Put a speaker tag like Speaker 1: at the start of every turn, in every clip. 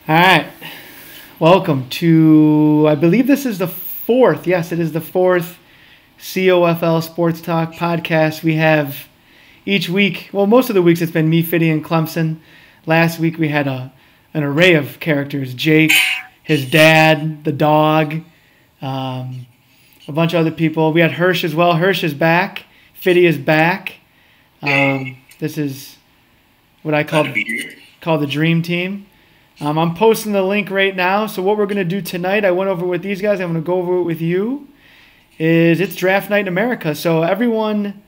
Speaker 1: All right. Welcome to, I believe this is the fourth. Yes, it is the fourth COFL Sports Talk podcast. We have each week, well, most of the weeks it's been me, Fiddy, and Clemson. Last week we had an array of characters. Jake, his dad, the dog, a bunch of other people. We had Hersh as well. Hersh is back. Fiddy is back. This is what I call the dream team. I'm posting the link right now. So what we're going to do tonight, I went over with these guys. I'm going to go over it with you. It's draft night in America. So everyone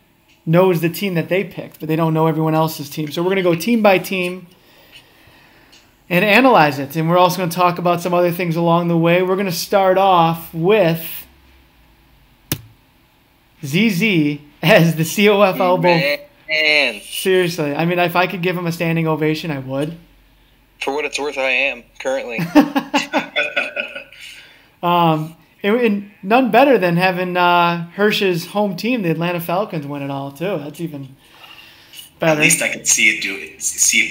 Speaker 1: knows the team that they picked, but they don't know everyone else's team. So we're going to go team by team and analyze it. And we're also going to talk about some other things along the way. We're going to start off with ZZ as the COFL
Speaker 2: Man.
Speaker 1: Seriously. I mean, if I could give him a standing ovation, I would.
Speaker 2: For what it's worth, I am currently.
Speaker 1: And none better than having Hersh's home team, the Atlanta Falcons, win it all too. That's even better.
Speaker 3: At least I could see it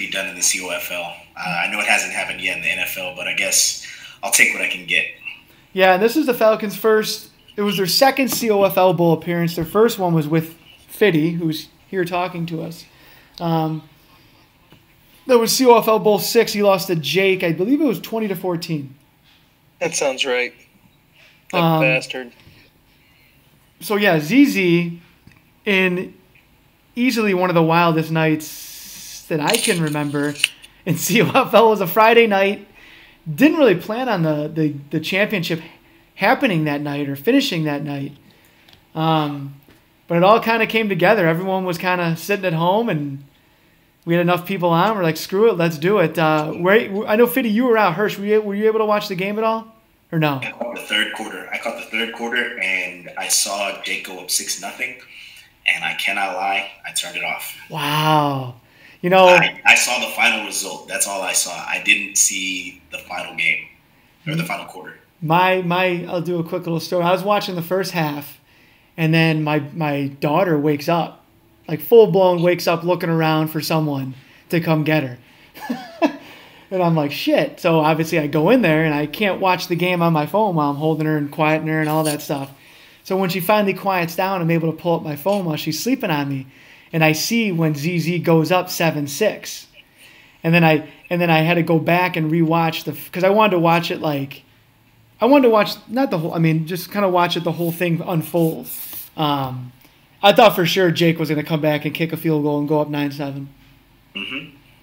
Speaker 3: be done in the COFL. I know it hasn't happened yet in the NFL, but I guess I'll take what I can get.
Speaker 1: Yeah, and this is the Falcons' first. It was their second COFL Bowl appearance. Their first one was with Fiddy, who's here talking to us. There was COFL Bowl 6. He lost to Jake. I believe it was 20-14.
Speaker 2: That sounds right. That bastard.
Speaker 1: So, yeah, ZZ in easily one of the wildest nights that I can remember in COFL. It was a Friday night. Didn't really plan on the championship happening that night or finishing that night. But it all kind of came together. Everyone was kind of sitting at home, and we had enough people on. We're like, screw it, let's do it. I know, Fiddy, you were out. Hersh, were you able to watch the game at all, or no?
Speaker 3: I caught the third quarter, and I saw Jake go up 6-0, and I cannot lie, I turned it off.
Speaker 1: Wow. You know,
Speaker 3: I saw the final result. That's all I saw. I didn't see the final game or the final quarter.
Speaker 1: I'll do a quick little story. I was watching the first half, and then my daughter wakes up. Like full-blown wakes up looking around for someone to come get her. And I'm like, shit. So obviously I go in there, and I can't watch the game on my phone while I'm holding her and quieting her and all that stuff. So when she finally quiets down, I'm able to pull up my phone while she's sleeping on me. And I see when ZZ goes up 7-6. And then I had to go back and rewatch because I wanted to watch it not the whole, just kind of watch it, the whole thing unfold. I thought for sure Jake was going to come back and kick a field goal and go up 9-7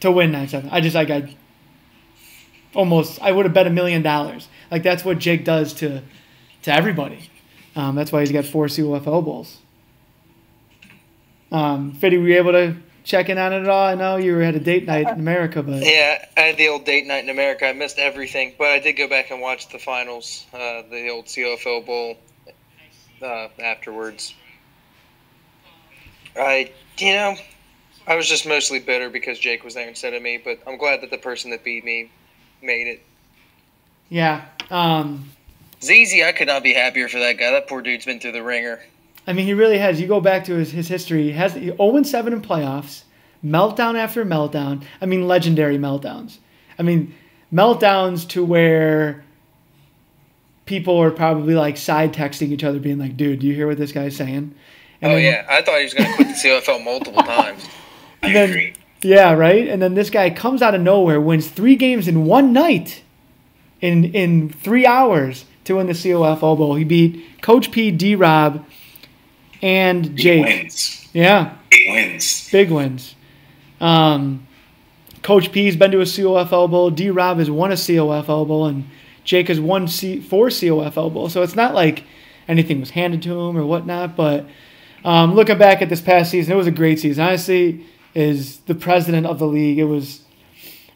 Speaker 1: to win 9-7. I would have bet $1 million. Like, that's what Jake does to everybody. That's why he's got 4 COFL bowls. Fiddy, were you able to check in on it at all? I know you had a date night in America, but
Speaker 2: yeah, I had the old date night in America. I missed everything, but I did go back and watch the finals, the old COFL bowl afterwards. I was just mostly bitter because Jake was there instead of me, but I'm glad that the person that beat me made it.
Speaker 1: Yeah.
Speaker 2: ZZ, I could not be happier for that guy. That poor dude's been through the ringer.
Speaker 1: I mean, he really has. You go back to his history. He has 0-7 in playoffs, meltdown after meltdown. Legendary meltdowns. Meltdowns to where people are probably like side texting each other being like, dude, do you hear what this guy's saying? And
Speaker 2: yeah. I thought he was going to quit the COFL multiple times.
Speaker 3: I agree.
Speaker 1: Yeah, right? And then this guy comes out of nowhere, wins 3 games in one night in 3 hours to win the COFL Bowl. He beat Coach P, D-Rob, and Jake.
Speaker 3: Big wins.
Speaker 1: Yeah.
Speaker 3: Big wins.
Speaker 1: Coach P's been to a COFL Bowl. D-Rob has won a COFL Bowl, and Jake has won 4 COFL Bowls. So it's not like anything was handed to him or whatnot, but looking back at this past season, it was a great season. Honestly, is the president of the league. It was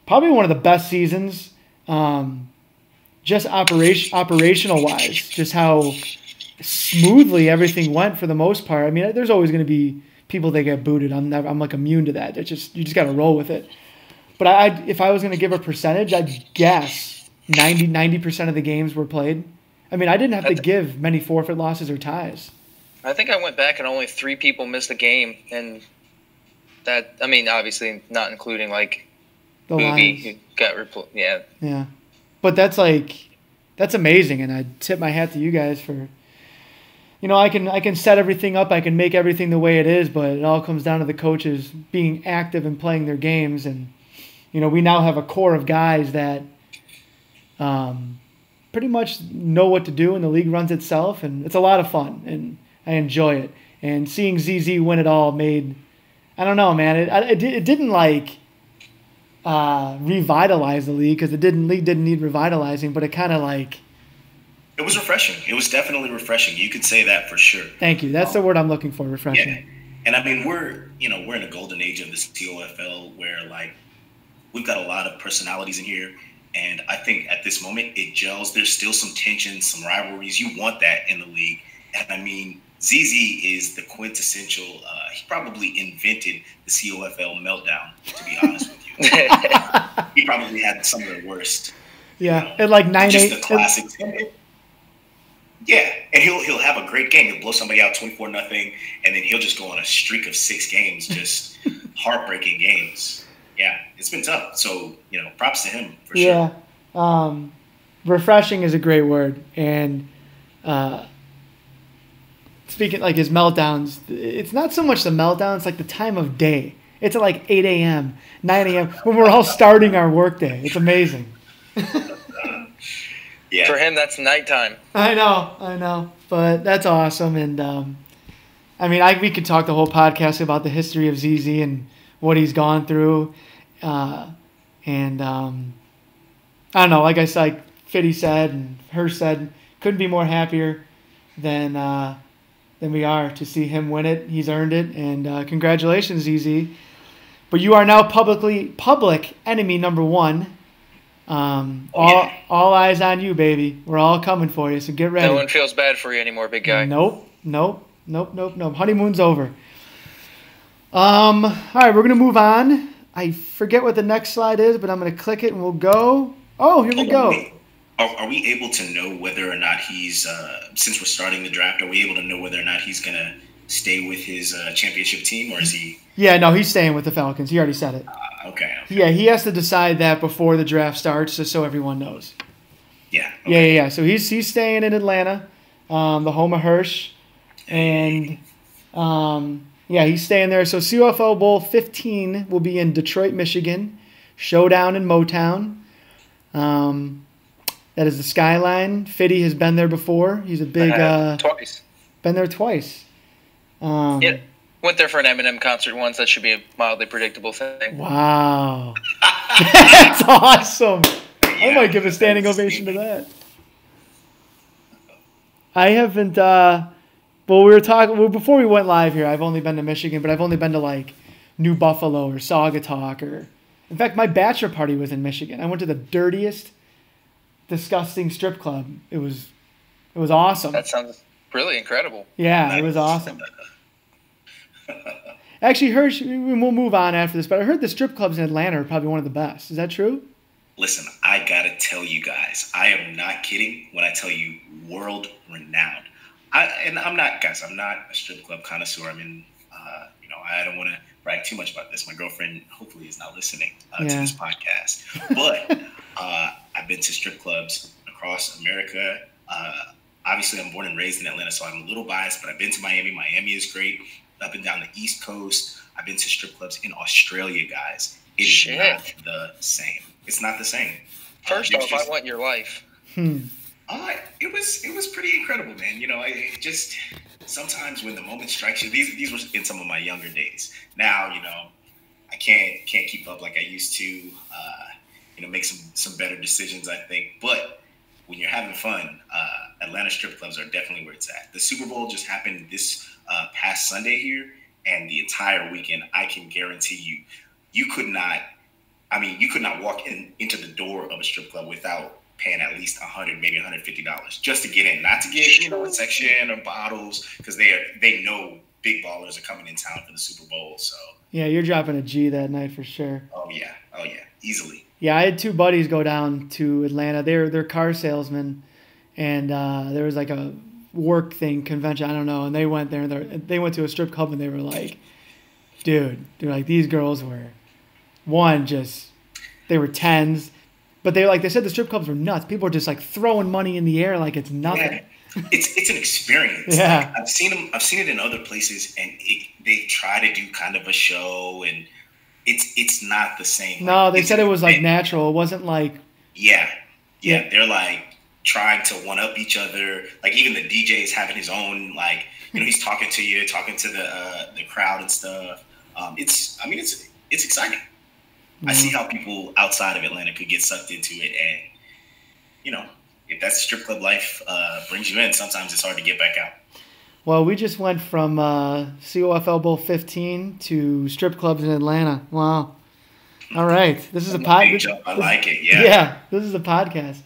Speaker 1: probably one of the best seasons, just operational-wise, just how smoothly everything went for the most part. There's always going to be people that get booted. I'm like immune to that. You just got to roll with it. But if I was going to give a percentage, I'd guess 90% of the games were played. I didn't have to give many forfeit losses or ties.
Speaker 2: I think I went back and only 3 people missed a game, and that, obviously not including like
Speaker 1: The
Speaker 2: movie
Speaker 1: Lions.
Speaker 2: who got replaced. Yeah.
Speaker 1: Yeah. But that's amazing, and I tip my hat to you guys for. I can set everything up, I can make everything the way it is, but it all comes down to the coaches being active and playing their games, and we now have a core of guys that pretty much know what to do, and the league runs itself, and it's a lot of fun, and I enjoy it. And seeing ZZ win it all made, I don't know, man, it didn't revitalize the league, because the league didn't need revitalizing, but it kind of
Speaker 3: It was refreshing. It was definitely refreshing. You could say that for sure.
Speaker 1: Thank you. That's the word I'm looking for, refreshing.
Speaker 3: Yeah. And I mean, we're in a golden age of this COFL where we've got a lot of personalities in here. And I think at this moment it gels. There's still some tension, some rivalries. You want that in the league. And I mean, ZZ is the quintessential, he probably invented the COFL meltdown, to be honest with you. He probably had some of the worst.
Speaker 1: Yeah. At like 9-8.
Speaker 3: Just the classics. Yeah, and he'll have a great game. He'll blow somebody out 24-0, and then he'll just go on a streak of 6 games, just heartbreaking games. Yeah, it's been tough. So, props to him for sure.
Speaker 1: Yeah, refreshing is a great word. And speaking like his meltdowns, it's not so much the meltdowns, it's like the time of day. It's at like 8 a.m., 9 a.m. when we're all starting our workday. It's amazing.
Speaker 3: Yeah.
Speaker 2: For him, that's nighttime.
Speaker 1: I know, but that's awesome. And we could talk the whole podcast about the history of ZZ and what he's gone through. I don't know, like I said, like Fiddy said and Hersh said, couldn't be more happier than we are to see him win it. He's earned it, and congratulations, ZZ. But you are now public enemy number 1. All eyes on you, baby. We're all coming for you, so get ready.
Speaker 2: No one feels bad for you anymore, big guy.
Speaker 1: Nope. Honeymoon's over. All right, we're gonna move on. I forget what the next slide is, but I'm gonna click it and we'll go. Oh, here we go.
Speaker 3: Are we able to know whether or not he's since we're starting the draft? Are we able to know whether or not he's gonna stay with his championship team, or is he?
Speaker 1: Yeah, no, he's staying with the Falcons. He already said it.
Speaker 3: Okay.
Speaker 1: Yeah, he has to decide that before the draft starts, just so everyone knows.
Speaker 3: Yeah. Okay.
Speaker 1: Yeah. So he's staying in Atlanta, the home of Hersh, and he's staying there. So COFL Bowl 15 will be in Detroit, Michigan. Showdown in Motown. That is the Skyline. Fiddy has been there before. He's a big
Speaker 2: twice.
Speaker 1: Been there twice.
Speaker 2: Yeah. Went there for an Eminem concert once. That should be a mildly predictable thing.
Speaker 1: Wow. That's awesome. I might give a standing ovation to that. I haven't, we were talking, before we went live here, I've only been to Michigan, but I've only been to like New Buffalo or Saugatuck in fact, my bachelor party was in Michigan. I went to the dirtiest, disgusting strip club. It was awesome.
Speaker 2: That sounds really incredible.
Speaker 1: Yeah, it was awesome. Actually, Hersh, we'll move on after this, but I heard the strip clubs in Atlanta are probably one of the best. Is that true?
Speaker 3: Listen, I gotta tell you guys, I am not kidding when I tell you world renowned. I'm not a strip club connoisseur. I mean, I don't want to brag too much about this. My girlfriend hopefully is not listening to this podcast, but I've been to strip clubs across America. Obviously, I'm born and raised in Atlanta, so I'm a little biased, but I've been to Miami. Miami is great. Up and down the East Coast. I've been to strip clubs in Australia, guys. It is not the same. It's not the same.
Speaker 2: First off, I want your life.
Speaker 3: It was pretty incredible, man. I just sometimes when the moment strikes you, these were in some of my younger days. Now, I can't keep up like I used to. Make some better decisions, I think. But when you're having fun, Atlanta strip clubs are definitely where it's at. The Super Bowl just happened this past Sunday here, and the entire weekend, I can guarantee you could not walk into the door of a strip club without paying at least $100, maybe $150 just to get in, not to get a section or bottles, because they know big ballers are coming in town for the Super Bowl. So
Speaker 1: yeah, you're dropping a G that night for sure.
Speaker 3: Oh yeah, easily.
Speaker 1: Yeah, I had 2 buddies go down to Atlanta. They're car salesmen, and there was like a work thing, convention, I don't know, and they went there, and they went to a strip club, and they were like, dude, they're like, these girls were, one, just they were 10s. But they said the strip clubs were nuts. People were just like throwing money in the air like it's nothing.
Speaker 3: Yeah. It's an experience.
Speaker 1: Yeah.
Speaker 3: Like, I've seen it in other places, and they try to do kind of a show, and it's not the same.
Speaker 1: No, they said it was like natural. It wasn't like.
Speaker 3: Yeah. They're like trying to one up each other. Like even the DJ is having his own, like, he's talking to you, talking to the crowd and stuff. It's exciting. I see how people outside of Atlanta could get sucked into it, and if that strip club life brings you in, sometimes it's hard to get back out.
Speaker 1: Well, we just went from COFL Bowl 15 to strip clubs in Atlanta. Wow. All right, this is a podcast.
Speaker 3: I like it. Yeah.
Speaker 1: Yeah, this is a podcast.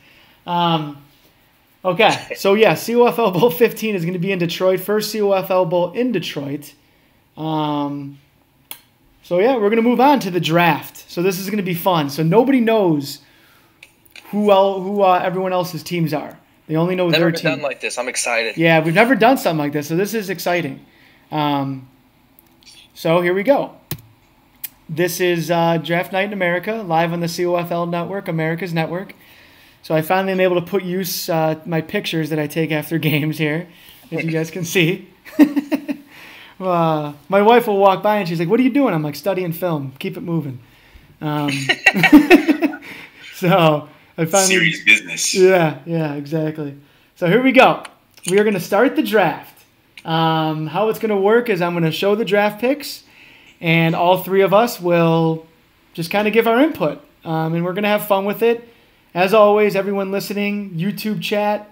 Speaker 1: Okay, so yeah, COFL Bowl 15 is going to be in Detroit. First COFL Bowl in Detroit. So yeah, we're going to move on to the draft. So this is going to be fun. So nobody knows who everyone else's teams are. They only know their team.
Speaker 2: Never been done like this. I'm excited.
Speaker 1: Yeah, we've never done something like this, so this is exciting. So here we go. This is Draft Night in America, live on the COFL Network, America's Network. So I finally am able to put use my pictures that I take after games here, as you guys can see. My wife will walk by and she's like, "What are you doing?" I'm like, "Studying film. Keep it moving." So I finally
Speaker 3: serious business.
Speaker 1: Yeah, exactly. So here we go. We are going to start the draft. How it's going to work is I'm going to show the draft picks, and all three of us will just kind of give our input, and we're going to have fun with it. As always, everyone listening, YouTube chat,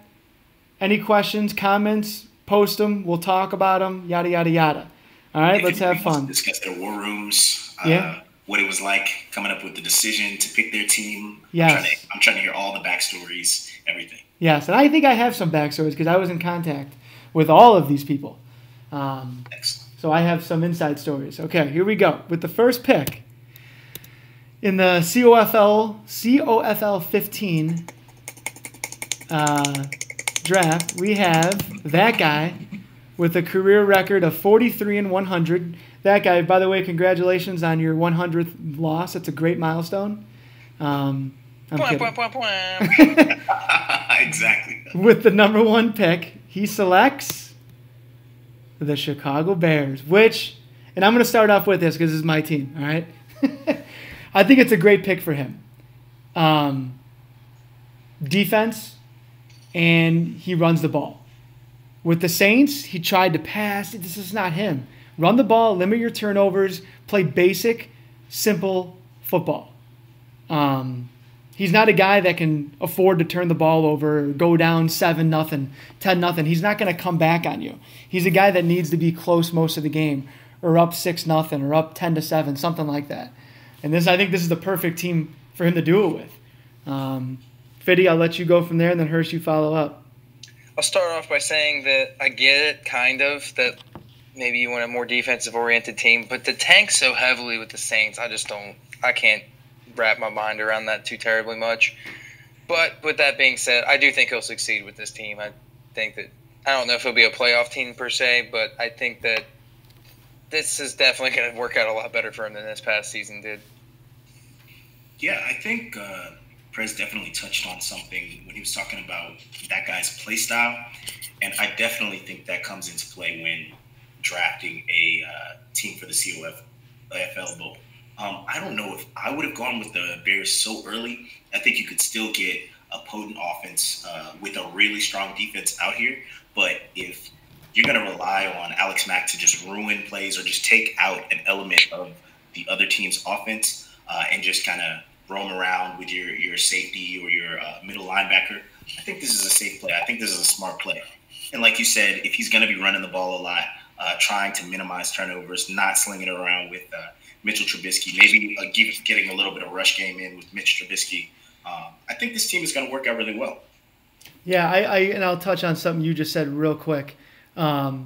Speaker 1: any questions, comments, post them. We'll talk about them, yada, yada, yada. All right, let's have fun.
Speaker 3: Discuss their war rooms,
Speaker 1: Yeah.
Speaker 3: What it was like coming up with the decision to pick their team.
Speaker 1: Yes.
Speaker 3: I'm trying to hear all the backstories, everything.
Speaker 1: Yes, and I think I have some backstories because I was in contact with all of these people.
Speaker 3: Excellent.
Speaker 1: So I have some inside stories. Okay, here we go. With the first pick in the COFL 15 draft, we have ThatGuy with a career record of 43-100. ThatGuy, by the way, congratulations on your 100th loss. That's a great milestone. I'm kidding.
Speaker 3: Exactly.
Speaker 1: With the number one pick, he selects the Chicago Bears, and I'm going to start off with this because this is my team, all right? I think it's a great pick for him. Defense, and he runs the ball. With the Saints, he tried to pass. This is not him. Run the ball, limit your turnovers, play basic, simple football. He's not a guy that can afford to turn the ball over, or go down 7-0, 10-0. He's not going to come back on you. He's a guy that needs to be close most of the game, or up 6-0, or up 10-7, something like that. And I think this is the perfect team for him to do it with. Fiddy, I'll let you go from there, and then Hersh, you follow up.
Speaker 2: I'll start off by saying that I get it, kind of, that maybe you want a more defensive-oriented team, but to tank so heavily with the Saints, I can't wrap my mind around that too terribly much. But with that being said, I do think he'll succeed with this team. I don't know if he'll be a playoff team per se, but I think that this is definitely going to work out a lot better for him than this past season did.
Speaker 3: Yeah, I think Prez definitely touched on something when he was talking about that guy's play style, and I definitely think that comes into play when drafting a team for the COFL Bowl. I don't know if I would have gone with the Bears so early. I think you could still get a potent offense with a really strong defense out here. But if you're going to rely on Alex Mack to just ruin plays or just take out an element of the other team's offense and just kind of roam around with your safety or your middle linebacker, I think this is a safe play. I think this is a smart play. And like you said, if he's going to be running the ball a lot, trying to minimize turnovers, not slinging it around with Mitchell Trubisky, maybe getting a little bit of rush game in with Mitch Trubisky. I think this team is going to work out really well.
Speaker 1: Yeah, and I'll touch on something you just said real quick.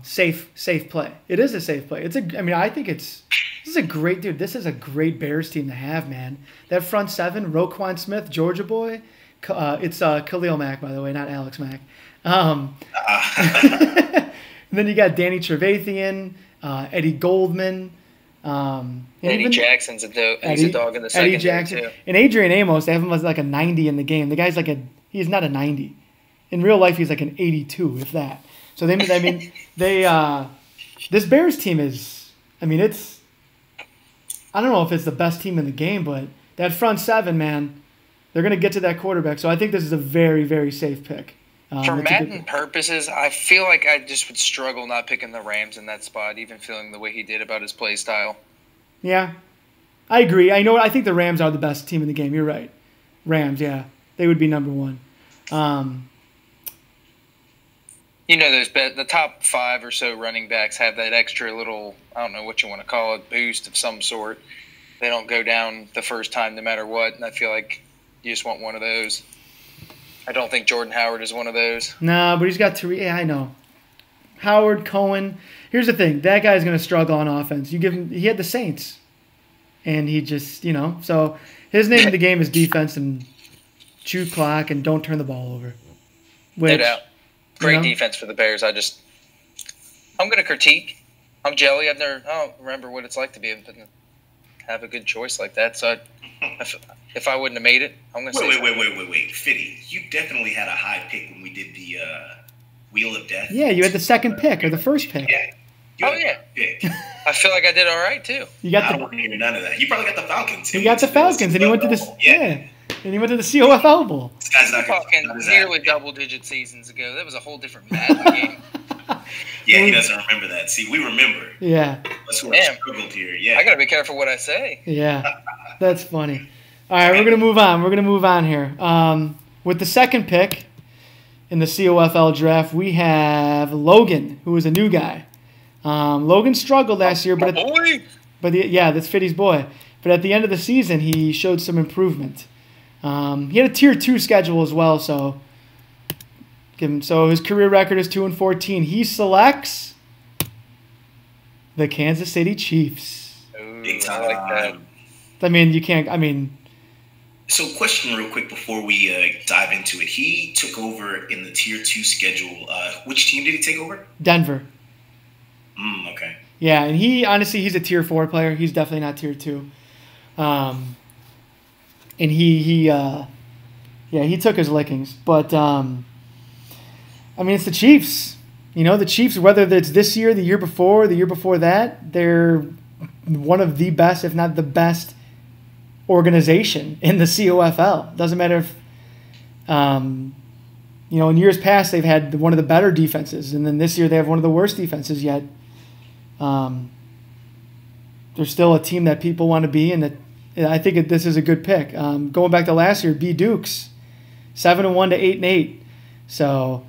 Speaker 1: Safe play. It is a safe play. I think this is a great dude. This is a great Bears team to have, man. That front seven: Roquan Smith, Georgia boy. It's Khalil Mack, by the way, not Alex Mack. And then you got Danny Trevathan, Eddie Goldman.
Speaker 2: Eddie Jackson's he's a dog in the secondary,
Speaker 1: Eddie Jackson.
Speaker 2: too.
Speaker 1: And Adrian Amos, they have him as like a 90 in the game. The guy's he's not a 90. In real life, he's like an 82, if that. So this Bears team is, I don't know if it's the best team in the game, but that front seven, man, they're going to get to that quarterback. So I think this is a very, very safe pick.
Speaker 2: For Madden purposes, I feel like I just would struggle not picking the Rams in that spot, even feeling the way he did about his play style. Yeah,
Speaker 1: I agree. I think the Rams are the best team in the game. You're right. Rams, yeah. They would be number one.
Speaker 2: The top 5 or so running backs have that extra little, I don't know what you want to call it, boost of some sort. They don't go down the first time no matter what, and I feel like you just want one of those. I don't think Jordan Howard is one of those.
Speaker 1: No, but he's got 3. Yeah, I know. Howard, Cohen. Here's the thing. That guy's going to struggle on offense. You give him. He had the Saints. And he just, So his name in the game is defense and chew clock and don't turn the ball over.
Speaker 2: No doubt. Great defense for the Bears. I'm going to critique. I'm jelly. I don't remember what it's like to be able to have a good choice like that. So if I wouldn't have made it, I'm going to say
Speaker 3: Wait. Fiddy, you definitely had a high pick when we did the Wheel of Death.
Speaker 1: Yeah, you had the second pick or the first pick.
Speaker 3: Yeah. Pick.
Speaker 2: I feel like I did all right, too.
Speaker 3: I don't hear none of that. You probably got the Falcons.
Speaker 1: You got the Falcons, and he went to the and he went to the COFL Bowl.
Speaker 3: This guy's not
Speaker 2: talking nearly double-digit seasons ago. That was a whole different Madden game.
Speaker 3: Yeah, he doesn't remember that. See, we remember.
Speaker 1: Yeah.
Speaker 3: That's who I struggled here. Yeah.
Speaker 2: I got to be careful what I say.
Speaker 1: Yeah. That's funny. All right, we're going to move on here. With the second pick in the COFL draft, we have Logan, who is a new guy. Logan struggled last year, but that's Fiddy's boy. But at the end of the season, he showed some improvement. He had a tier 2 schedule as well, so his career record is 2-14. He selects the Kansas City Chiefs.
Speaker 3: Big time.
Speaker 2: I like
Speaker 3: that. So, question real quick before we dive into it. He took over in the tier 2 schedule. Which team did he take over?
Speaker 1: Denver.
Speaker 3: Okay.
Speaker 1: Yeah, and he's a tier 4 player. He's definitely not tier 2. And he took his lickings. But, it's the Chiefs. The Chiefs, whether it's this year, the year before that, they're one of the best, if not the best, organization in the COFL. Doesn't matter if, in years past they've had one of the better defenses, and then this year they have one of the worst defenses yet. They're still a team that people want to be, and that I think this is a good pick. Going back to last year, B Dukes, 7-1 to 8-8. So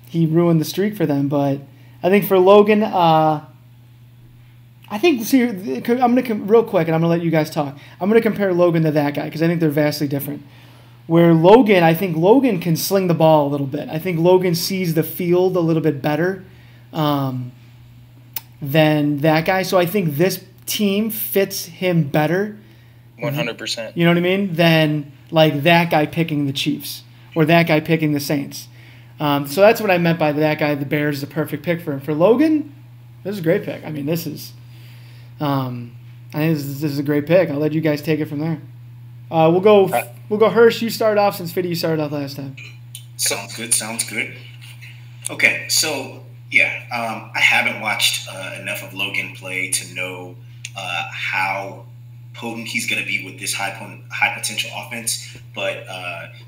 Speaker 1: he ruined the streak for them. But I think for Logan, I'm going to real quick, and I'm going to let you guys talk. I'm going to compare Logan to that guy because I think they're vastly different. Where Logan, I think Logan can sling the ball a little bit. I think Logan sees the field a little bit better than that guy. So I think this team fits him better.
Speaker 2: 100%.
Speaker 1: You know what I mean? Than like that guy picking the Chiefs or that guy picking the Saints. So that's what I meant by that guy. The Bears is a perfect pick for him. For Logan, this is a great pick. This is a great pick. I'll let you guys take it from there. We'll go Hersh. You start off since Fiddy, you started off last time.
Speaker 3: Sounds good. Okay, so I haven't watched enough of Logan play to know how potent he's going to be with this high potential offense. But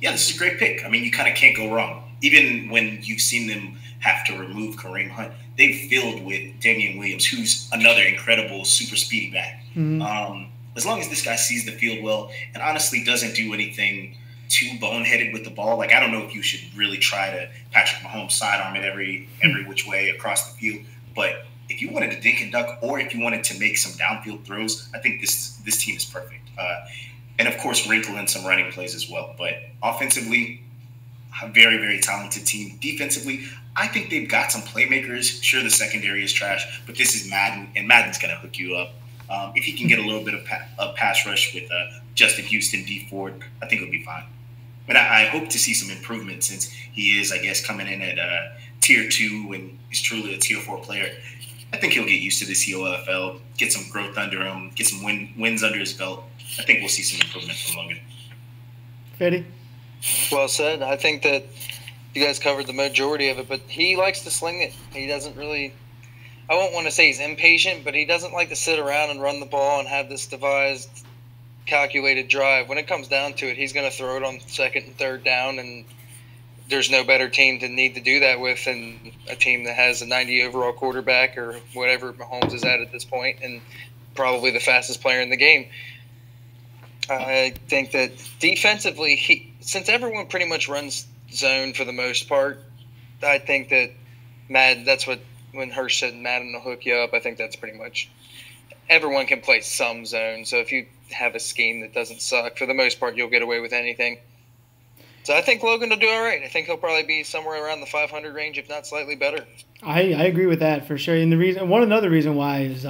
Speaker 3: this is a great pick. You kind of can't go wrong. Even when you've seen them have to remove Kareem Hunt, they've filled with Damian Williams, who's another incredible super speedy back. Mm-hmm. As long as this guy sees the field well and honestly doesn't do anything too boneheaded with the ball, I don't know if you should really try to Patrick Mahomes sidearm it every which way across the field. But if you wanted to dink and duck, or if you wanted to make some downfield throws, I think this team is perfect. And of course, wrinkle in some running plays as well. But offensively, a very, very talented team. Defensively, I think they've got some playmakers. Sure, the secondary is trash, but this is Madden, and Madden's going to hook you up. If he can get a little bit of pass rush with Justin Houston, D Ford, I think it'll be fine. But I hope to see some improvement since he is, I guess, coming in at tier 2 and is truly a tier 4 player. I think he'll get used to the COFL, get some growth under him, get some wins under his belt. I think we'll see some improvement from Logan.
Speaker 1: Fiddy?
Speaker 2: Well said. I think that you guys covered the majority of it, but he likes to sling it. He doesn't really – I won't want to say he's impatient, but he doesn't like to sit around and run the ball and have this devised, calculated drive. When it comes down to it, he's going to throw it on second and third down, and there's no better team to need to do that with than a team that has a 90 overall quarterback or whatever Mahomes is at this point, and probably the fastest player in the game. I think that defensively, since everyone pretty much runs zone for the most part, I think that that's what when Hersh said Madden will hook you up. I think that's pretty much everyone can play some zone. So if you have a scheme that doesn't suck, for the most part, you'll get away with anything. So I think Logan will do all right. I think he'll probably be somewhere around the 500 range, if not slightly better.
Speaker 1: I agree with that for sure. And another reason why is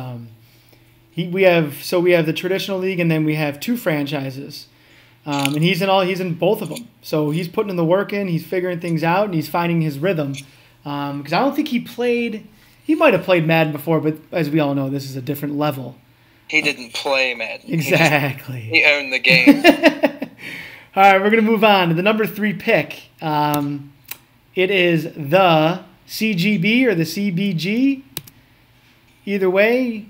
Speaker 1: we have the traditional league, and then we have 2 franchises, and he's in both of them. So he's putting in the work in, he's figuring things out, and he's finding his rhythm. Because I don't think he might have played Madden before, but as we all know, this is a different level.
Speaker 2: He didn't play Madden.
Speaker 1: Exactly.
Speaker 2: He owned the game.
Speaker 1: All right, we're gonna move on to the number 3 pick. It is the CGB or the CBG. Either way,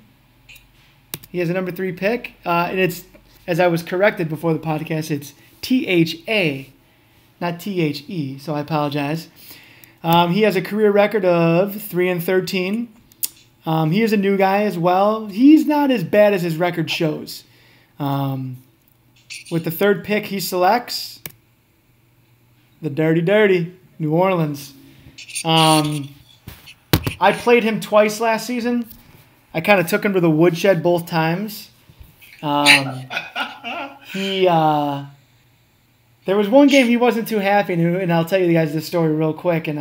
Speaker 1: he has a number 3 pick, and it's, as I was corrected before the podcast, it's THA, not THE. So I apologize. He has a career record of 3-13. He is a new guy as well. He's not as bad as his record shows. With the 3rd pick, he selects the Dirty New Orleans. I played him twice last season. I kind of took him to the woodshed both times. There was one game he wasn't too happy, and I'll tell you guys this story real quick, and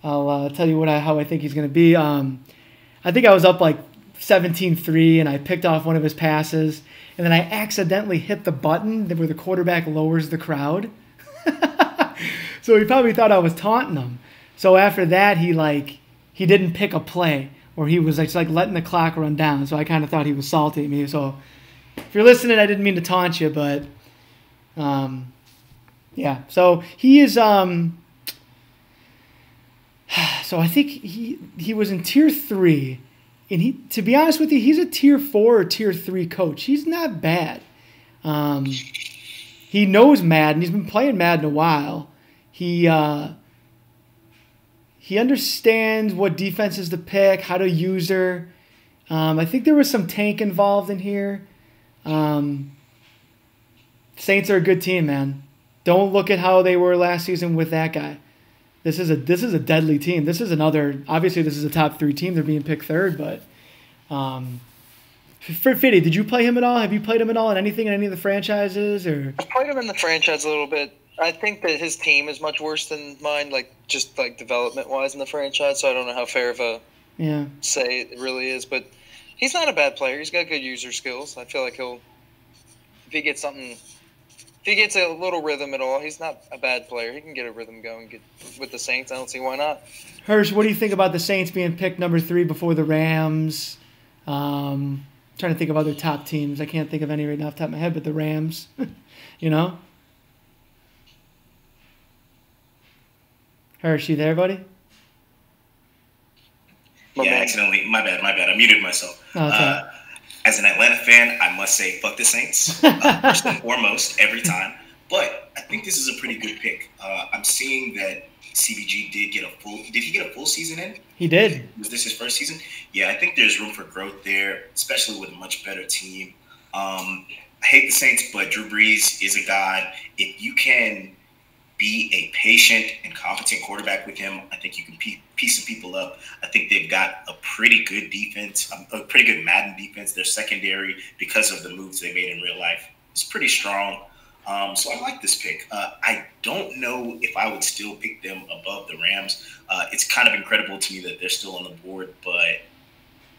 Speaker 1: I'll tell you how I think he's going to be. I think I was up like 17-3, and I picked off one of his passes, and then I accidentally hit the button where the quarterback lowers the crowd. So he probably thought I was taunting him. So after that, he didn't pick a play, or he was like letting the clock run down. So I kind of thought he was salty at me. So if you're listening, I didn't mean to taunt you, but yeah. So he is. So I think he was in tier 3. And to be honest with you, he's a tier 4 or tier 3 coach. He's not bad. He knows Madden. He's been playing Madden a while. He understands what defenses to pick, how to use her. I think there was some tank involved in here. Saints are a good team, man. Don't look at how they were last season with that guy. This is a deadly team. This is obviously this is a top 3 team. They're being picked 3rd, but for Fiddy, did you play him at all? Have you played him at all in anything in any of the franchises? Or
Speaker 2: I played him in the franchise a little bit. I think that his team is much worse than mine, just development wise in the franchise. So I don't know how fair of a say it really is, but he's not a bad player. He's got good user skills. I feel like if he gets a little rhythm at all, he's not a bad player. He can get a rhythm going with the Saints. I don't see why not.
Speaker 1: Hersh, what do you think about the Saints being picked number 3 before the Rams? Trying to think of other top teams. I can't think of any right now off the top of my head, but the Rams, you know? Hersh, you there, buddy?
Speaker 3: Accidentally. My bad. I muted myself.
Speaker 1: Oh, okay.
Speaker 3: As an Atlanta fan, I must say, fuck the Saints, first and foremost, every time. But I think this is a pretty good pick. I'm seeing that CBG did he get a full season in?
Speaker 1: He did.
Speaker 3: Was this his first season? Yeah, I think there's room for growth there, especially with a much better team. I hate the Saints, but Drew Brees is a god. If you can be a patient and competent quarterback with him, I think you can piece some people up. I think they've got a pretty good defense, a pretty good Madden defense. Their secondary, because of the moves they made in real life, is pretty strong. So I like this pick. I don't know if I would still pick them above the Rams. It's kind of incredible to me that they're still on the board, but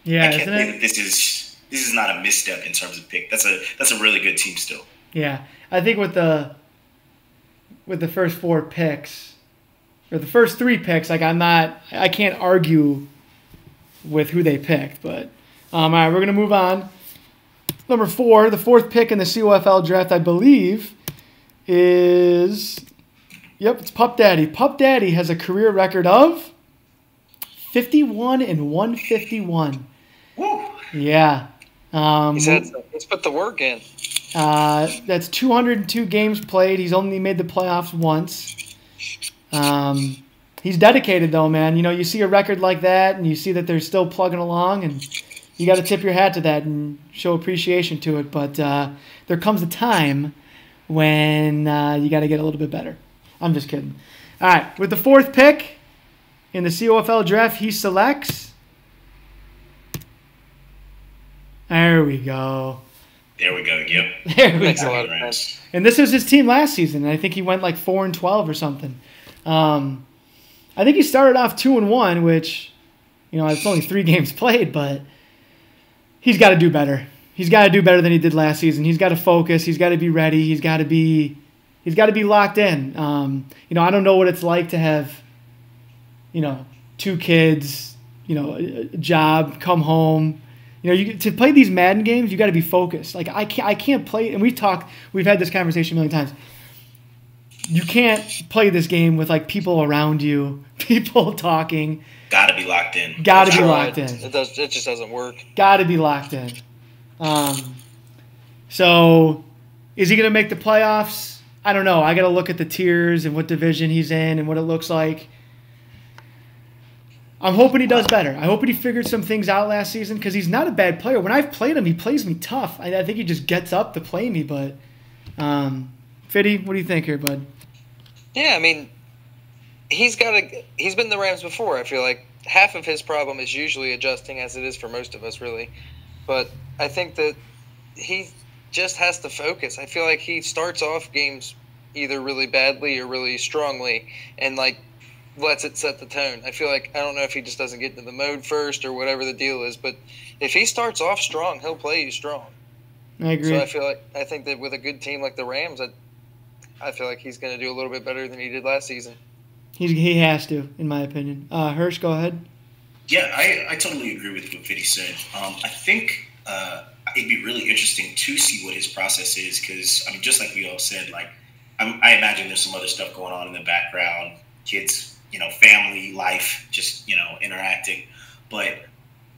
Speaker 1: yeah,
Speaker 3: I can't say that this is not a misstep in terms of pick. That's a really good team still.
Speaker 1: Yeah, I think with the first 4 picks, or the first 3 picks, I can't argue with who they picked. But all right, we're going to move on. Number 4, the 4th pick in the COFL draft, I believe, is, it's PupDaddy. PupDaddy has a career record of 51-151.
Speaker 2: Woo!
Speaker 1: Yeah.
Speaker 2: He's put the work in.
Speaker 1: That's 202 games played. He's only made the playoffs once. He's dedicated, though, man. You know, you see a record like that, and you see that they're still plugging along, and you got to tip your hat to that and show appreciation to it. But there comes a time when you got to get a little bit better. I'm just kidding. All right, with the 4th pick in the COFL draft, he selects. There we go.
Speaker 3: There we go. Yep.
Speaker 1: There we
Speaker 2: Makes
Speaker 1: go.
Speaker 2: a lot of sense.
Speaker 1: And this was his team last season. I think he went like 4-12 or something. I think he started off 2-1, which, you know, it's only 3 games played, but he's got to do better. He's got to do better than he did last season. He's got to focus. He's got to be ready. He's got to be locked in. You know, I don't know what it's like to have, you know, 2 kids, you know, a job, come home. You know, to play these Madden games, you got to be focused. Like I can't play, and we've had this conversation a million times. You can't play this game with like people around you, people talking.
Speaker 3: Got to be locked in.
Speaker 1: Got to be locked in.
Speaker 2: It just doesn't work.
Speaker 1: Got to be locked in. So, is he going to make the playoffs? I don't know. I got to look at the tiers and what division he's in and what it looks like. I'm hoping he does better. I hope he figured some things out last season because he's not a bad player. When I've played him, he plays me tough. I think he just gets up to play me. But, Fiddy, what do you think here, bud?
Speaker 2: Yeah, I mean, he's been the Rams before. I feel like half of his problem is usually adjusting, as it is for most of us, really. But I think that he just has to focus. I feel like he starts off games either really badly or really strongly, and like lets it set the tone. I feel like, I don't know if he just doesn't get into the mode first or whatever the deal is, but if he starts off strong, he'll play you strong.
Speaker 1: I agree.
Speaker 2: So I think that with a good team like the Rams, I feel like he's going to do a little bit better than he did last season.
Speaker 1: He has to, in my opinion. Hersh, go ahead.
Speaker 3: Yeah, I totally agree with what Fiddy said. I think it'd be really interesting to see what his process is because, I mean, just like we all said, like I imagine there's some other stuff going on in the background, kids, you know, family life, just, you know, interacting. But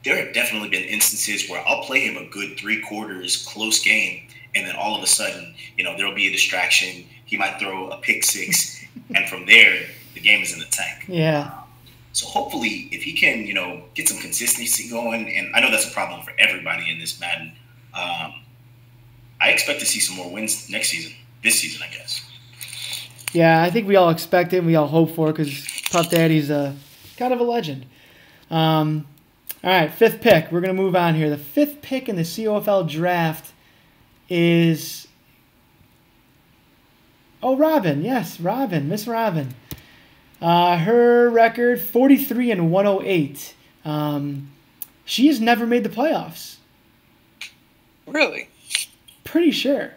Speaker 3: there have definitely been instances where I'll play him a good 3 quarters, close game, and then all of a sudden, you know, there'll be a distraction. He might throw a pick 6, and from there, the game is in the tank.
Speaker 1: Yeah.
Speaker 3: So hopefully, if he can, you know, get some consistency going, and I know that's a problem for everybody in this Madden, I expect to see some more wins this season, I guess.
Speaker 1: Yeah, I think we all expect it and we all hope for it because PupDaddy's kind of a legend. All right, 5th pick. We're going to move on here. The 5th pick in the COFL draft is... Oh, Robyn. Yes, Robyn. Miss Robyn. Her record, 43-108. She has never made the playoffs.
Speaker 2: Really?
Speaker 1: Pretty sure.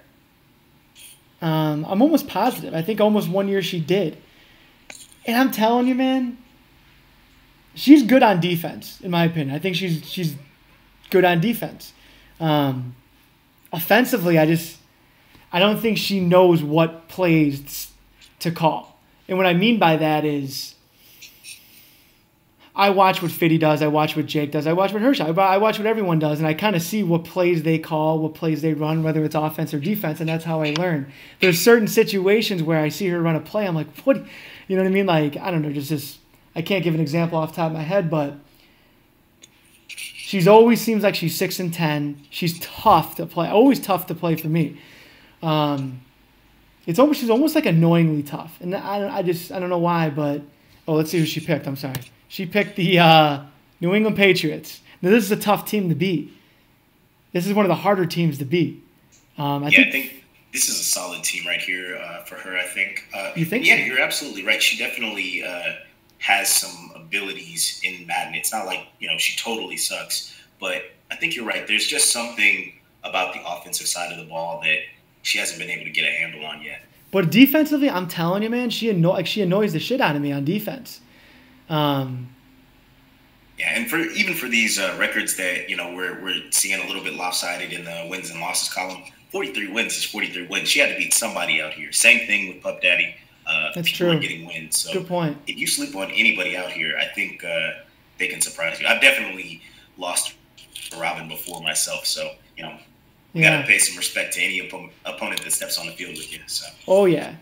Speaker 1: I'm almost positive. I think almost one year she did. And I'm telling you, man, she's good on defense, in my opinion. I think she's good on defense. Offensively, I don't think she knows what plays to call. And what I mean by that is I watch what Fiddy does. I watch what Jake does. I watch what Hersh does. I watch what everyone does, and I kind of see what plays they call, what plays they run, whether it's offense or defense, and that's how I learn. There's certain situations where I see her run a play. I'm like, what? You know what I mean? Like, I don't know, just I can't give an example off the top of my head, but she's always seems like she's 6-10. She's tough to play. Always tough to play for me. She's almost like annoyingly tough, and I don't know why, but let's see who she picked. I'm sorry. She picked the New England Patriots. Now, this is a tough team to beat. This is one of the harder teams to beat. I think
Speaker 3: this is a solid team right here for her, I think.
Speaker 1: You think
Speaker 3: Yeah,
Speaker 1: so?
Speaker 3: you're absolutely right. She definitely has some abilities in Madden. It's not like, you know, she totally sucks. But I think you're right. There's just something about the offensive side of the ball that she hasn't been able to get a handle on yet.
Speaker 1: But defensively, I'm telling you, man, she annoys the shit out of me on defense.
Speaker 3: Yeah, and even for these records that we're seeing a little bit lopsided in the wins and losses column, 43 wins is 43 wins. She had to beat somebody out here. Same thing with PupDaddy.
Speaker 1: That's
Speaker 3: people
Speaker 1: true.
Speaker 3: are getting wins. So
Speaker 1: good point.
Speaker 3: If you sleep on anybody out here, I think they can surprise you. I've definitely lost to Robyn before myself, so we gotta pay some respect to any opponent that steps on the field with you. So.
Speaker 1: Oh yeah,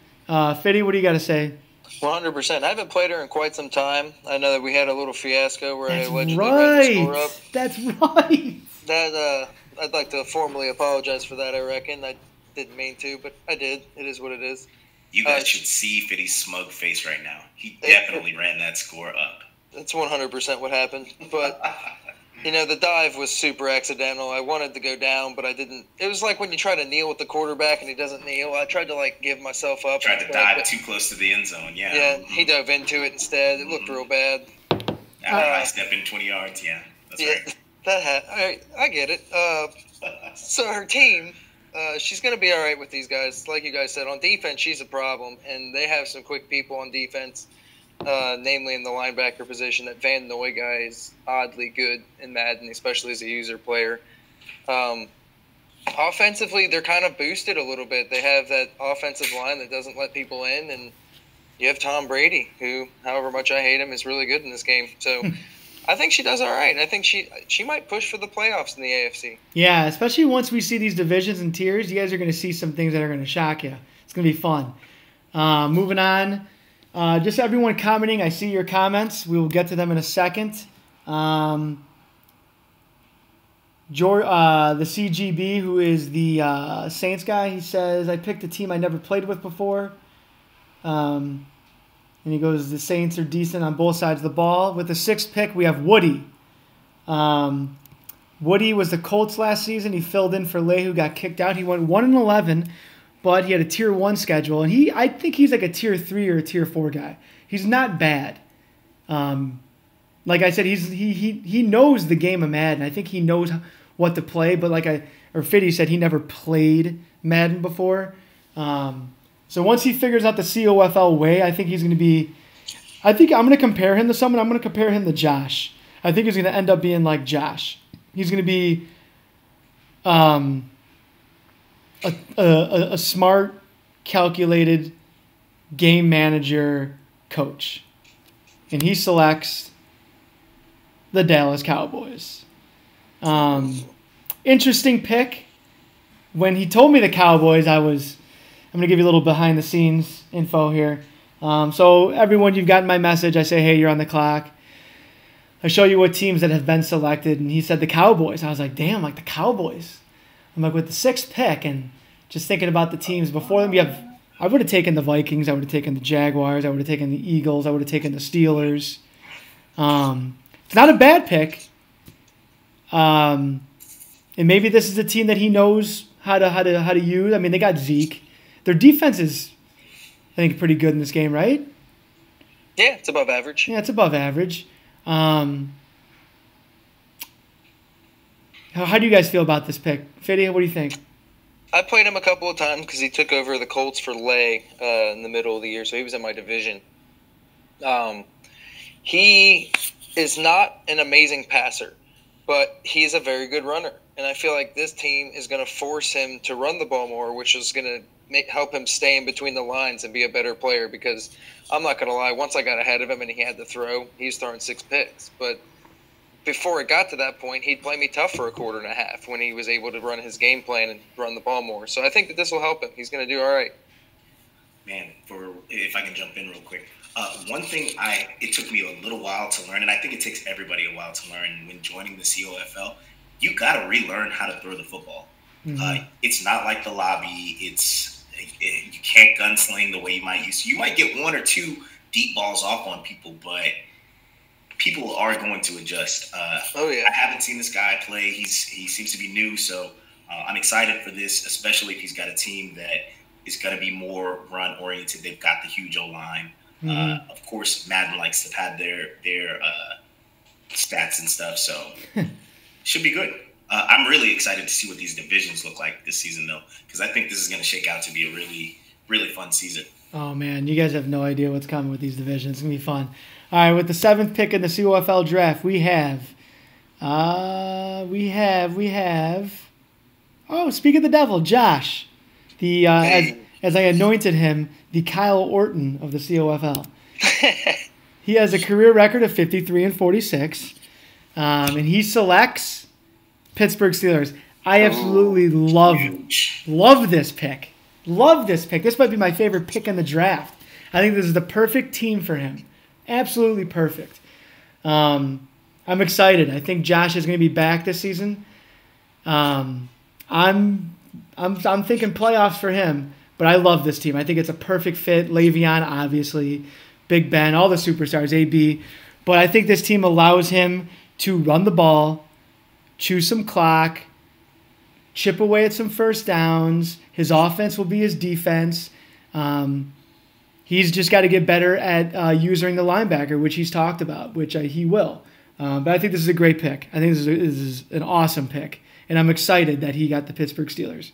Speaker 1: Fiddy, what do you got to say?
Speaker 2: 100%. I haven't played her in quite some time. I know that we had a little fiasco where I allegedly
Speaker 1: right.
Speaker 2: ran the score up.
Speaker 1: That's right.
Speaker 2: That I'd like to formally apologize for that. I reckon I didn't mean to, but I did. It is what it is.
Speaker 3: You guys should see Fiddy's smug face right now. He definitely ran that score up.
Speaker 2: That's 100% what happened. But, the dive was super accidental. I wanted to go down, but I didn't. It was like when you try to kneel with the quarterback and he doesn't kneel. I tried to, give myself up.
Speaker 3: Tried to dive too close to the end zone, yeah.
Speaker 2: Yeah, he dove into it instead. It looked real bad.
Speaker 3: I step in 20 yards, yeah. That's right.
Speaker 2: I get it. So her team... she's going to be all right with these guys. Like you guys said, on defense, she's a problem, and they have some quick people on defense, namely in the linebacker position. That Van Noy guy is oddly good in Madden, especially as a user player. Offensively, they're kind of boosted a little bit. They have that offensive line that doesn't let people in, and you have Tom Brady, who, however much I hate him, is really good in this game. So I think she does all right. I think she might push for the playoffs in the AFC.
Speaker 1: Yeah, especially once we see these divisions and tiers, you guys are going to see some things that are going to shock you. It's going to be fun. Moving on, just everyone commenting. I see your comments. We will get to them in a second. The CGB, who is the Saints guy, he says, I picked a team I never played with before. And he goes, the Saints are decent on both sides of the ball. With the 6th pick, we have Woody. Woody was the Colts last season. He filled in for Lay, who got kicked out. He went 1-11, but he had a Tier 1 schedule. And I think he's like a Tier 3 or a Tier 4 guy. He's not bad. Like I said, he knows the game of Madden. I think he knows what to play. But Fiddy said, he never played Madden before. So once he figures out the COFL way, I think he's going to be – I think I'm going to compare him to someone. I'm going to compare him to Josh. I think he's going to end up being like Josh. He's going to be a smart, calculated game manager coach. And he selects the Dallas Cowboys. Interesting pick. When he told me the Cowboys, I'm going to give you a little behind-the-scenes info here. So everyone, you've gotten my message. I say, hey, you're on the clock. I show you what teams that have been selected, and he said the Cowboys. I was like, damn, like the Cowboys. I'm like, with the 6th pick, and just thinking about the teams before them, I would have taken the Vikings. I would have taken the Jaguars. I would have taken the Eagles. I would have taken the Steelers. It's not a bad pick. And maybe this is a team that he knows how to use. I mean, they got Zeke. Their defense is, I think, pretty good in this game, right?
Speaker 2: Yeah, it's above average.
Speaker 1: Yeah, it's above average. How do you guys feel about this pick? Fiddy, what do you think?
Speaker 2: I played him a couple of times because he took over the Colts for Lay in the middle of the year, so he was in my division. He is not an amazing passer, but he's a very good runner. And I feel like this team is going to force him to run the ball more, which is going to help him stay in between the lines and be a better player, because I'm not going to lie, once I got ahead of him and he had to throw, he was throwing 6 picks. But before it got to that point, he'd play me tough for a quarter and a half when he was able to run his game plan and run the ball more. So I think that this will help him. He's going to do all right.
Speaker 3: Man, if I can jump in real quick. One thing it took me a little while to learn, and I think it takes everybody a while to learn when joining the COFL, you got to relearn how to throw the football. Mm-hmm. It's not like the lobby. You can't gunsling the way you might used to. You might get 1 or 2 deep balls off on people, but people are going to adjust.
Speaker 2: Oh yeah,
Speaker 3: I haven't seen this guy play. He seems to be new, so I'm excited for this, especially if he's got a team that is going to be more run oriented. They've got the huge O-line. Mm-hmm. Of course, Madden likes to pad their stats and stuff, so should be good. I'm really excited to see what these divisions look like this season, though, because I think this is going to shake out to be a really, really fun season.
Speaker 1: Oh, man, you guys have no idea what's coming with these divisions. It's going to be fun. All right, with the 7th pick in the COFL draft, we have. Oh, speak of the devil, Josh. The as I anointed him, the Kyle Orton of the COFL. He has a career record of 53-46, and he selects Pittsburgh Steelers. I absolutely love this pick. Love this pick. This might be my favorite pick in the draft. I think this is the perfect team for him. Absolutely perfect. I'm excited. I think Josh is going to be back this season. I'm thinking playoffs for him, but I love this team. I think it's a perfect fit. Le'Veon, obviously, Big Ben, all the superstars, AB. But I think this team allows him to run the ball, chew some clock, chip away at some first downs. His offense will be his defense. He's just got to get better at using the linebacker, which he's talked about, which he will. But I think this is a great pick. I think this is an awesome pick. And I'm excited that he got the Pittsburgh Steelers.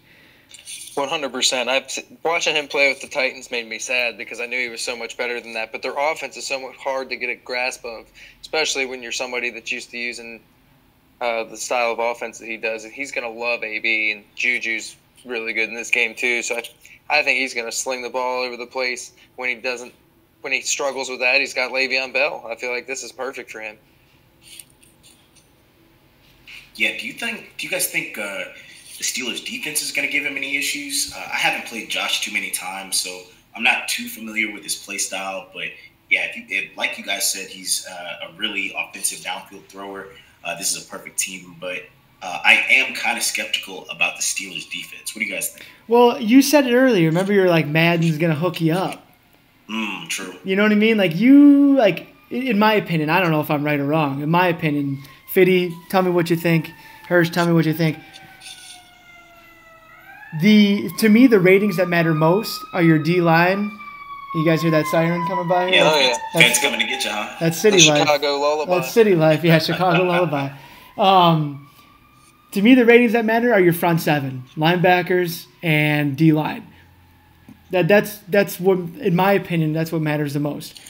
Speaker 2: 100%. Watching him play with the Titans made me sad because I knew he was so much better than that. But their offense is so much hard to get a grasp of, especially when you're somebody that's used to using the style of offense that he does. He's going to love AB, and Juju's really good in this game too. So I think he's going to sling the ball all over the place. When he struggles with that, he's got Le'Veon Bell. I feel like this is perfect for him.
Speaker 3: Yeah, do you guys think the Steelers' defense is going to give him any issues? I haven't played Josh too many times, so I'm not too familiar with his play style. But yeah, like you guys said, he's a really offensive downfield thrower. This is a perfect team, but I am kind of skeptical about the Steelers' defense. What do you guys think?
Speaker 1: Well, you said it earlier. Remember, you're like, Madden's going to hook you up.
Speaker 3: True.
Speaker 1: You know what I mean? In my opinion, I don't know if I'm right or wrong. In my opinion, Fiddy, tell me what you think. Hersh, tell me what you think. To me, the ratings that matter most are your D-line. You guys hear that siren coming by here?
Speaker 2: Yeah,
Speaker 3: Fans coming to get you, huh?
Speaker 1: That's City Life.
Speaker 2: Chicago Lullaby.
Speaker 1: That's City Life. Yeah, Chicago Lullaby. To me, the ratings that matter are your front seven, linebackers and D-line. That's what, in my opinion, that's what matters the most.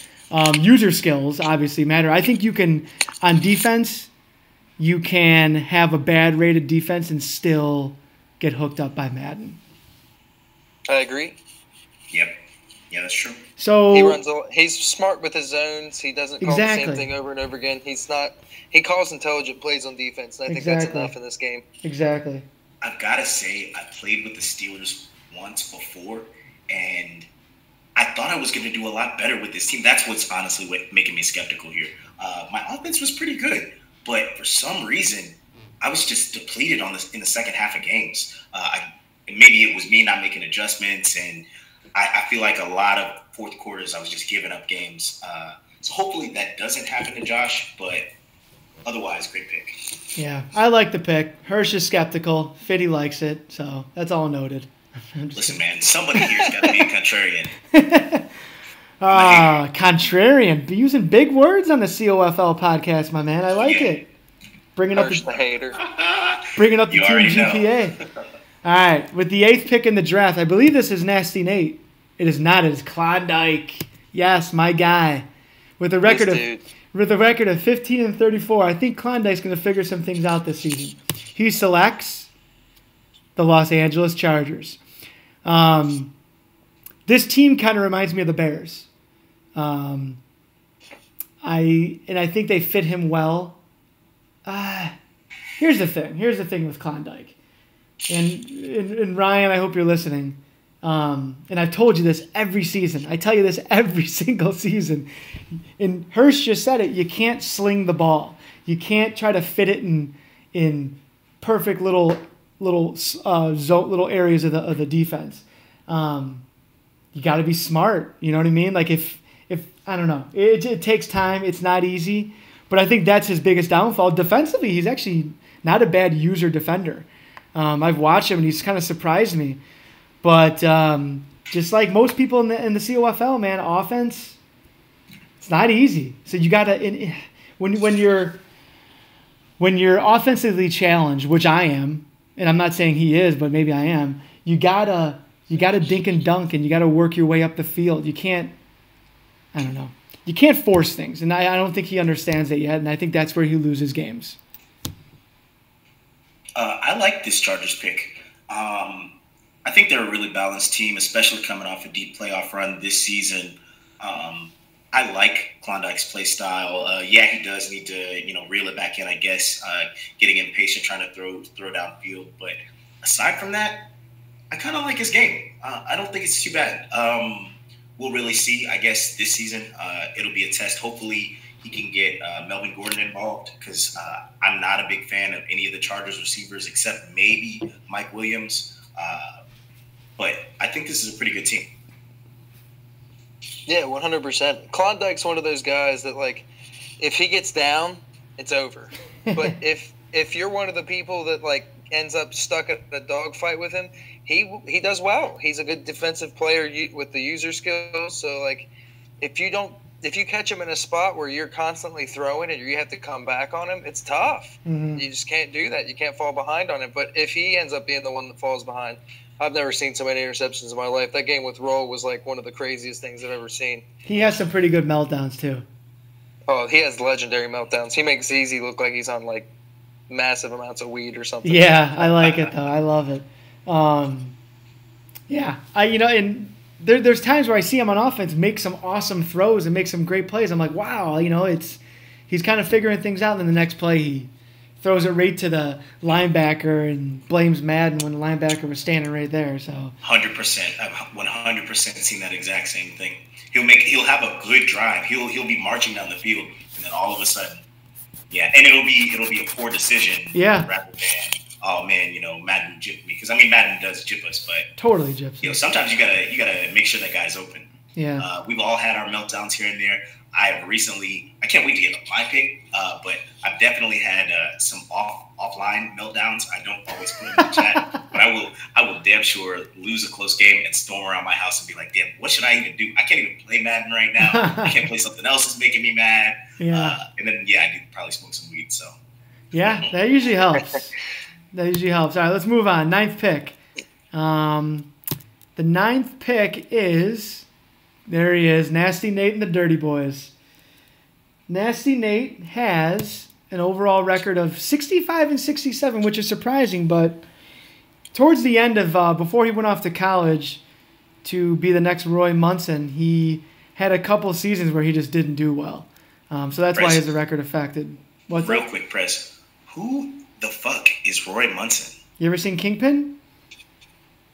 Speaker 1: User skills obviously matter. I think you can, on defense, you can have a bad rated defense and still get hooked up by Madden.
Speaker 2: I agree.
Speaker 3: Yep. Yeah, that's true.
Speaker 1: So
Speaker 2: he's smart with his zones. He doesn't call the same thing over and over again. He calls intelligent plays on defense, and I think that's enough in this game.
Speaker 1: Exactly.
Speaker 3: I've got to say, I played with the Steelers once before, and I thought I was going to do a lot better with this team. That's what's honestly making me skeptical here. My offense was pretty good, but for some reason, I was just depleted in the second half of games. Maybe it was me not making adjustments, and I feel like a lot of fourth quarters I was just giving up games. So hopefully that doesn't happen to Josh, but otherwise, great pick.
Speaker 1: Yeah, I like the pick. Hersh is skeptical. Fiddy likes it, so that's all noted.
Speaker 3: Listen, man, somebody here's got to be a contrarian.
Speaker 1: Contrarian. Be using big words on the COFL podcast, my man. I like it. Bringing up the
Speaker 2: hater.
Speaker 1: Bringing up the team GPA. All right, with the 8th pick in the draft, I believe this is NastyNate. It is not. It is Klondike. Yes, my guy. With a record of 15-34, I think Klondike's going to figure some things out this season. He selects the Los Angeles Chargers. This team kind of reminds me of the Bears. I think they fit him well. Here's the thing with Klondike. And Ryan, I hope you're listening. And I've told you this every season. I tell you this every single season. And Hersh just said it. You can't sling the ball. You can't try to fit it in perfect little areas of the defense. You got to be smart. You know what I mean? Like if I don't know, it takes time. It's not easy. But I think that's his biggest downfall. Defensively, he's actually not a bad user defender. I've watched him, and he's kind of surprised me. But just like most people in the COFL, man, offense, it's not easy. So you got to when you're offensively challenged, which I am, and I'm not saying he is, but maybe I am. You gotta dink and dunk, and you gotta work your way up the field. You can't. I don't know. you can't force things, and I don't think he understands that yet, and I think that's where he loses games.
Speaker 3: I like this Chargers pick. I think they're a really balanced team, especially coming off a deep playoff run this season. I like Klondike's play style. Yeah, he does need to, reel it back in, I guess, getting impatient, trying to throw downfield. But aside from that, I kind of like his game. I don't think it's too bad. We'll really see, I guess, this season. It'll be a test. Hopefully he can get Melvin Gordon involved, because I'm not a big fan of any of the Chargers receivers except maybe Mike Williams. But I think this is a pretty good team.
Speaker 2: Yeah, 100%. Klondike's one of those guys that, like, if he gets down, it's over. But if you're one of the people that, like, ends up stuck at a dogfight with him, he does well. He's a good defensive player with the user skills. So, like, if you catch him in a spot where you're constantly throwing and you have to come back on him, it's tough.
Speaker 1: Mm-hmm.
Speaker 2: You just can't do that. You can't fall behind on him. But if he ends up being the one that falls behind, I've never seen so many interceptions in my life. That game with Rolle was like one of the craziest things I've ever seen.
Speaker 1: He has some pretty good meltdowns too.
Speaker 2: Oh, he has legendary meltdowns. He makes Easy look like he's on like massive amounts of weed or something.
Speaker 1: Yeah, I like it though. I love it. Yeah, and there's times where I see him on offense make some awesome throws and make some great plays. I'm like, wow, he's kind of figuring things out. And then the next play he throws it right to the linebacker and blames Madden when the linebacker was standing right there. So
Speaker 3: 100%, I've 100% seen that exact same thing. He'll have a good drive. He'll be marching down the field, and then all of a sudden, yeah, and it'll be a poor decision.
Speaker 1: Yeah.
Speaker 3: Rather than, oh man, Madden gypped me, because Madden does gyp us, but
Speaker 1: totally gyps.
Speaker 3: Sometimes you gotta make sure that guy's open.
Speaker 1: Yeah.
Speaker 3: We've all had our meltdowns here and there. I can't wait to get my pick, but I've definitely had some offline meltdowns. I don't always put them in the chat, but I will damn sure lose a close game and storm around my house and be like, damn, what should I even do? I can't even play Madden right now. I can't play something else that's making me mad.
Speaker 1: Yeah.
Speaker 3: And then, I do probably smoke some weed, so.
Speaker 1: Yeah, that usually helps. All right, let's move on. 9th pick. The 9th pick is... There he is, NastyNate and the Dirty Boys. NastyNate has an overall record of 65-67, which is surprising, but towards the end of before he went off to college to be the next Roy Munson, he had a couple seasons where he just didn't do well. So that's why his record affected. What's
Speaker 3: Real quick, Prez. Who the fuck is Roy Munson?
Speaker 1: You ever seen Kingpin?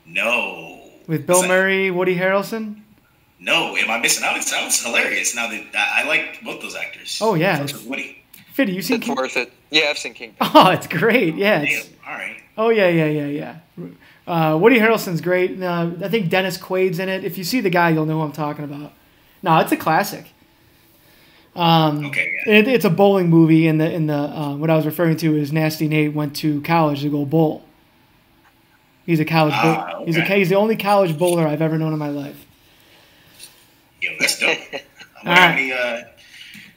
Speaker 3: No.
Speaker 1: With Bill Murray, Woody Harrelson?
Speaker 3: No, am I missing out? It sounds hilarious. Now that I like both those actors.
Speaker 1: Oh yeah,
Speaker 3: Woody.
Speaker 1: Fiddy, you seen?
Speaker 2: It's worth it. Yeah, I've seen Kingpin.
Speaker 1: Oh, it's great. Yeah.
Speaker 3: Damn, all right.
Speaker 1: Oh yeah. Woody Harrelson's great. I think Dennis Quaid's in it. If you see the guy, you'll know who I'm talking about. No, it's a classic.
Speaker 3: Okay. Yeah.
Speaker 1: It's a bowling movie, and the what I was referring to is NastyNate went to college to go bowl. He's a college bowler.
Speaker 3: Okay.
Speaker 1: He's the only college bowler I've ever known in my life.
Speaker 3: Yo, that's dope. I wonder how many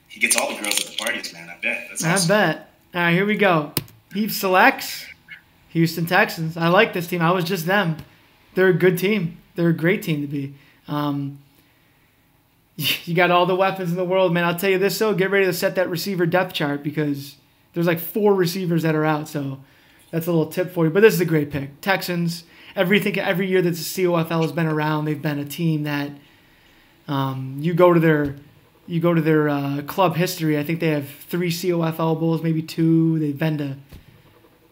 Speaker 3: he gets all the girls at the parties, man. I bet. That's awesome.
Speaker 1: I bet. All right, here we go. He selects Houston Texans. I like this team. I was just them. They're a good team. They're a great team to be. You got all the weapons in the world, man. I'll tell you this, though. Get ready to set that receiver depth chart, because there's like 4 receivers that are out. So that's a little tip for you. But this is a great pick. Texans, every year that the COFL has been around, they've been a team that you go to their club history. I think they have 3 COFL bowls, maybe 2. They've been to,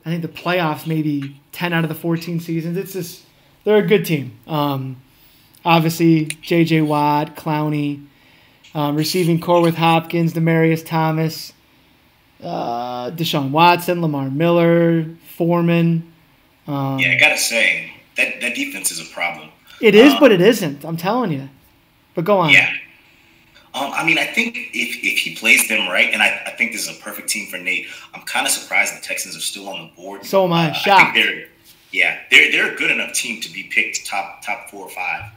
Speaker 1: I think, the playoffs maybe 10 out of the 14 seasons. It's just, they're a good team. Obviously, J.J. Watt, Clowney, receiving core with Hopkins, Demaryius Thomas, Deshaun Watson, Lamar Miller, Foreman.
Speaker 3: I gotta say that defense is a problem.
Speaker 1: It is, but it isn't. I'm telling you. But go on.
Speaker 3: Yeah. I think if he plays them right, and I think this is a perfect team for Nate. I'm kind of surprised the Texans are still on the board.
Speaker 1: So am I. Shocked.
Speaker 3: They're a good enough team to be picked top 4 or 5.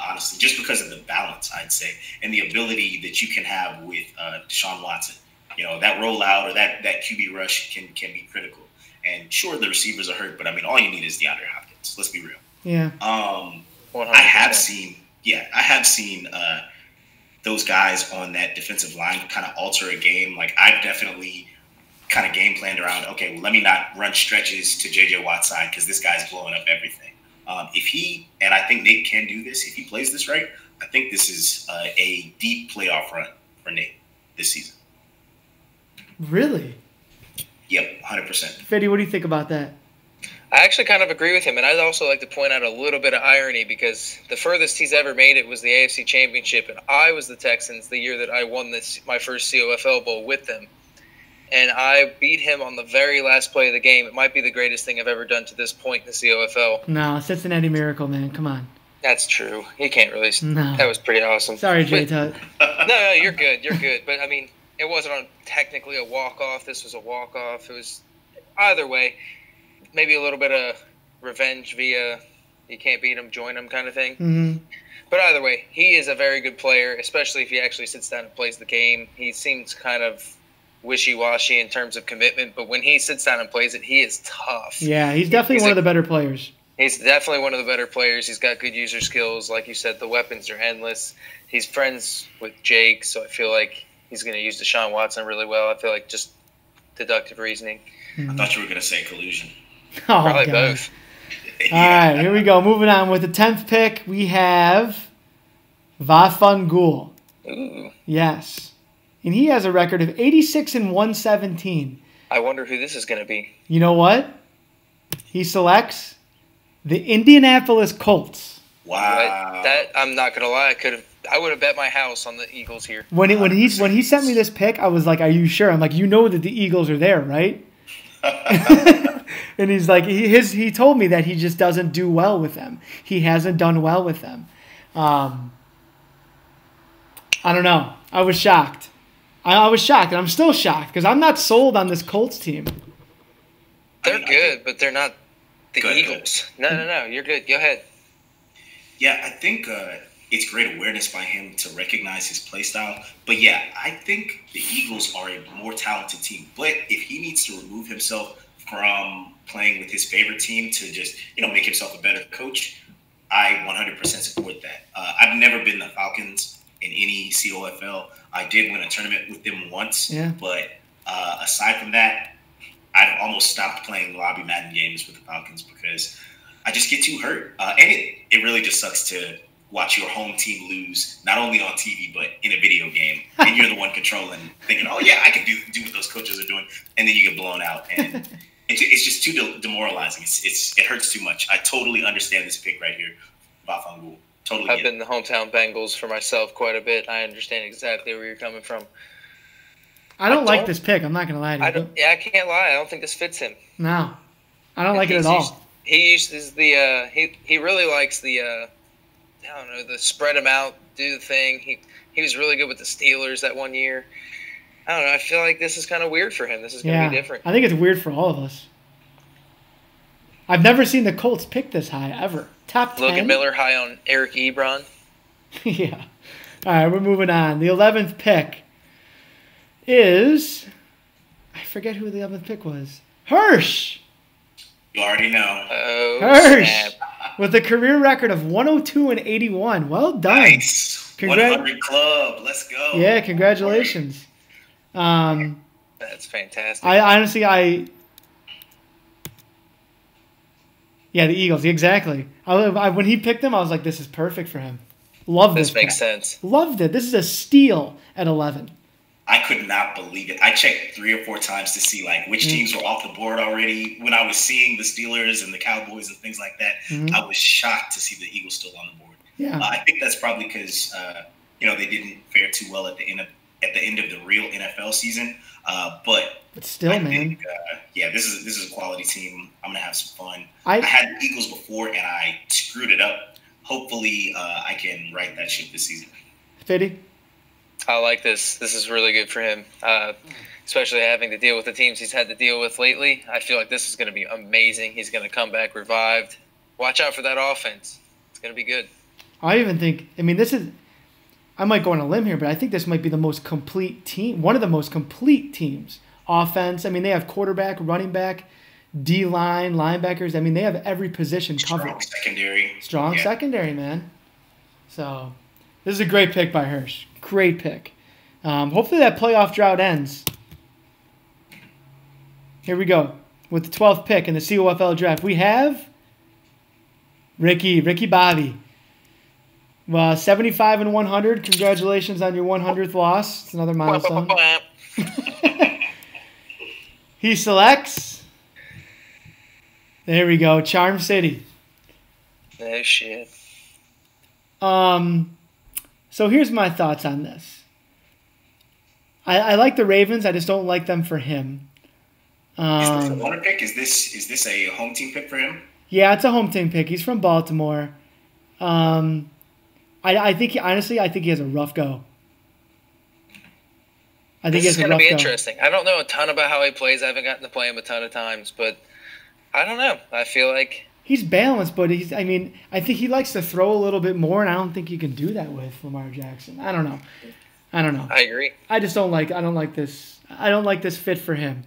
Speaker 3: Honestly, just because of the balance, I'd say, and the ability that you can have with Deshaun Watson. That rollout or that QB rush can be critical. And sure, the receivers are hurt, but all you need is DeAndre Hopkins. Let's be real.
Speaker 1: Yeah.
Speaker 2: 100%.
Speaker 3: I have seen the those guys on that defensive line kind of alter a game. Like I've definitely kind of game planned around, okay, well, let me not run stretches to JJ Watt's side because this guy's blowing up everything. And I think Nate can do this if he plays this right. I think this is a deep playoff run for Nate this season.
Speaker 1: Really?
Speaker 3: Yep, 100%.
Speaker 1: Fiddy, what do you think about that?
Speaker 2: I actually kind of agree with him, and I'd also like to point out a little bit of irony because the furthest he's ever made it was the AFC Championship, and I was the Texans the year that I won my first COFL Bowl with them. And I beat him on the very last play of the game. It might be the greatest thing I've ever done to this point in the COFL.
Speaker 1: No, Cincinnati Miracle, man. Come on.
Speaker 2: That's true. He can't really.
Speaker 1: No.
Speaker 2: That was pretty awesome.
Speaker 1: Sorry, Jay Tut.
Speaker 2: No, you're good. You're good. But, I mean, it wasn't technically a walk-off. This was a walk-off. It was either way, maybe a little bit of revenge via you can't beat him, join him kind of thing.
Speaker 1: Mm-hmm.
Speaker 2: But either way, he is a very good player, especially if he actually sits down and plays the game. He seems kind of wishy-washy in terms of commitment, but when he sits down and plays it, he is tough.
Speaker 1: Yeah, he's definitely one of the better players.
Speaker 2: He's definitely one of the better players. He's got good user skills. Like you said, the weapons are endless. He's friends with Jake, so I feel like he's going to use Deshaun Watson really well. I feel like just deductive reasoning.
Speaker 3: I thought you were going to say collusion.
Speaker 1: Oh,
Speaker 2: probably
Speaker 1: God.
Speaker 2: both.
Speaker 1: All right, here we go. Moving on. With the 10th pick, we have VaFungool.
Speaker 2: Ooh.
Speaker 1: Yes. And he has a record of 86-117.
Speaker 2: I wonder who this is going to be.
Speaker 1: You know what? He selects the Indianapolis Colts.
Speaker 3: Wow.
Speaker 2: That I'm not going to lie. I would have bet my house on the Eagles here.
Speaker 1: When he sent me this pick, I was like, "Are you sure?" I'm like, "You know that the Eagles are there, right?" And he's like, he told me that he just doesn't do well with them. He hasn't done well with them. I don't know. I was shocked. I was shocked, and I'm still shocked because I'm not sold on this Colts team.
Speaker 2: They're good, but they're not the Eagles. Good. No. You're good. Go ahead.
Speaker 3: Yeah, I think it's great awareness by him to recognize his play style. But, yeah, I think the Eagles are a more talented team. But if he needs to remove himself from playing with his favorite team to just, make himself a better coach, I 100% support that. I've never been the Falcons in any COFL. I did win a tournament with them once, but aside from that, I've almost stopped playing lobby Madden games with the Falcons because I just get too hurt. And it really just sucks to watch your home team lose, not only on TV, but in a video game. And you're the one controlling, thinking, oh, yeah, I can do what those coaches are doing. And then you get blown out. And it's just too demoralizing. It hurts too much. I totally understand this pick right here, VaFungool. Totally.
Speaker 2: I've been the hometown Bengals for myself quite a bit. I understand exactly where you're coming from.
Speaker 1: I don't like this pick. I'm not going to lie to you.
Speaker 2: I can't lie. I don't think this fits him.
Speaker 1: No. I don't like it at all.
Speaker 2: He uses the he really likes the the spread him out, do the thing. He was really good with the Steelers that one year. I don't know. I feel like this is kind of weird for him. This is going to be different.
Speaker 1: I think it's weird for all of us. I've never seen the Colts pick this high, ever. Top 10.
Speaker 2: Logan Miller high on Eric Ebron.
Speaker 1: Yeah. All right, we're moving on. The 11th pick is... I forget who the 11th pick was. Hersh!
Speaker 3: You already know.
Speaker 2: Oh,
Speaker 1: Hersh!
Speaker 2: snap.
Speaker 1: With a career record of 102-81. Well done.
Speaker 3: Nice. 100 club. Let's go.
Speaker 1: Yeah, congratulations.
Speaker 2: That's fantastic.
Speaker 1: Yeah, the Eagles, exactly. When he picked them, I was like, this is perfect for him. Love this.
Speaker 2: This makes sense.
Speaker 1: Loved it. This is a steal at 11.
Speaker 3: I could not believe it. I checked 3 or 4 times to see which teams were off the board already. When I was seeing the Steelers and the Cowboys and things like that, I was shocked to see the Eagles still on the board.
Speaker 1: Yeah.
Speaker 3: I think that's probably because they didn't fare too well at the end of the real NFL season. But
Speaker 1: still, I think,
Speaker 3: this is a quality team. I'm gonna have some fun. I had the Eagles before and I screwed it up. Hopefully, I can right that ship this season.
Speaker 1: Fiddy?
Speaker 2: I like this. This is really good for him, especially having to deal with the teams he's had to deal with lately. I feel like this is going to be amazing. He's going to come back revived. Watch out for that offense. It's going to be good.
Speaker 1: I even think, I might go on a limb here, but I think this might be the most complete team, one of the most complete teams. Offense, they have quarterback, running back, D-line, linebackers. They have every position covered.
Speaker 3: Strong secondary.
Speaker 1: Strong secondary, man. So, This is a great pick by Hersh. Great pick. Hopefully that playoff drought ends. Here we go. With the 12th pick in the COFL draft, we have Rickey Bobby. 75 and 100. Congratulations on your 100th loss. It's another milestone. He selects. There we go. Charm City.
Speaker 2: Oh, shit.
Speaker 1: So here's my thoughts on this. I like the Ravens. I just don't like them for him.
Speaker 3: Is this a loner pick? Is this a home team pick for him?
Speaker 1: Yeah, it's a home team pick. He's from Baltimore. I think he has a rough go.
Speaker 2: This is going to be interesting. I don't know a ton about how he plays. I haven't gotten to play him a ton of times, but I don't know. I feel like
Speaker 1: he's balanced, but I think he likes to throw a little bit more, and I don't think you can do that with Lamar Jackson. I don't know.
Speaker 2: I agree.
Speaker 1: I don't like this fit for him.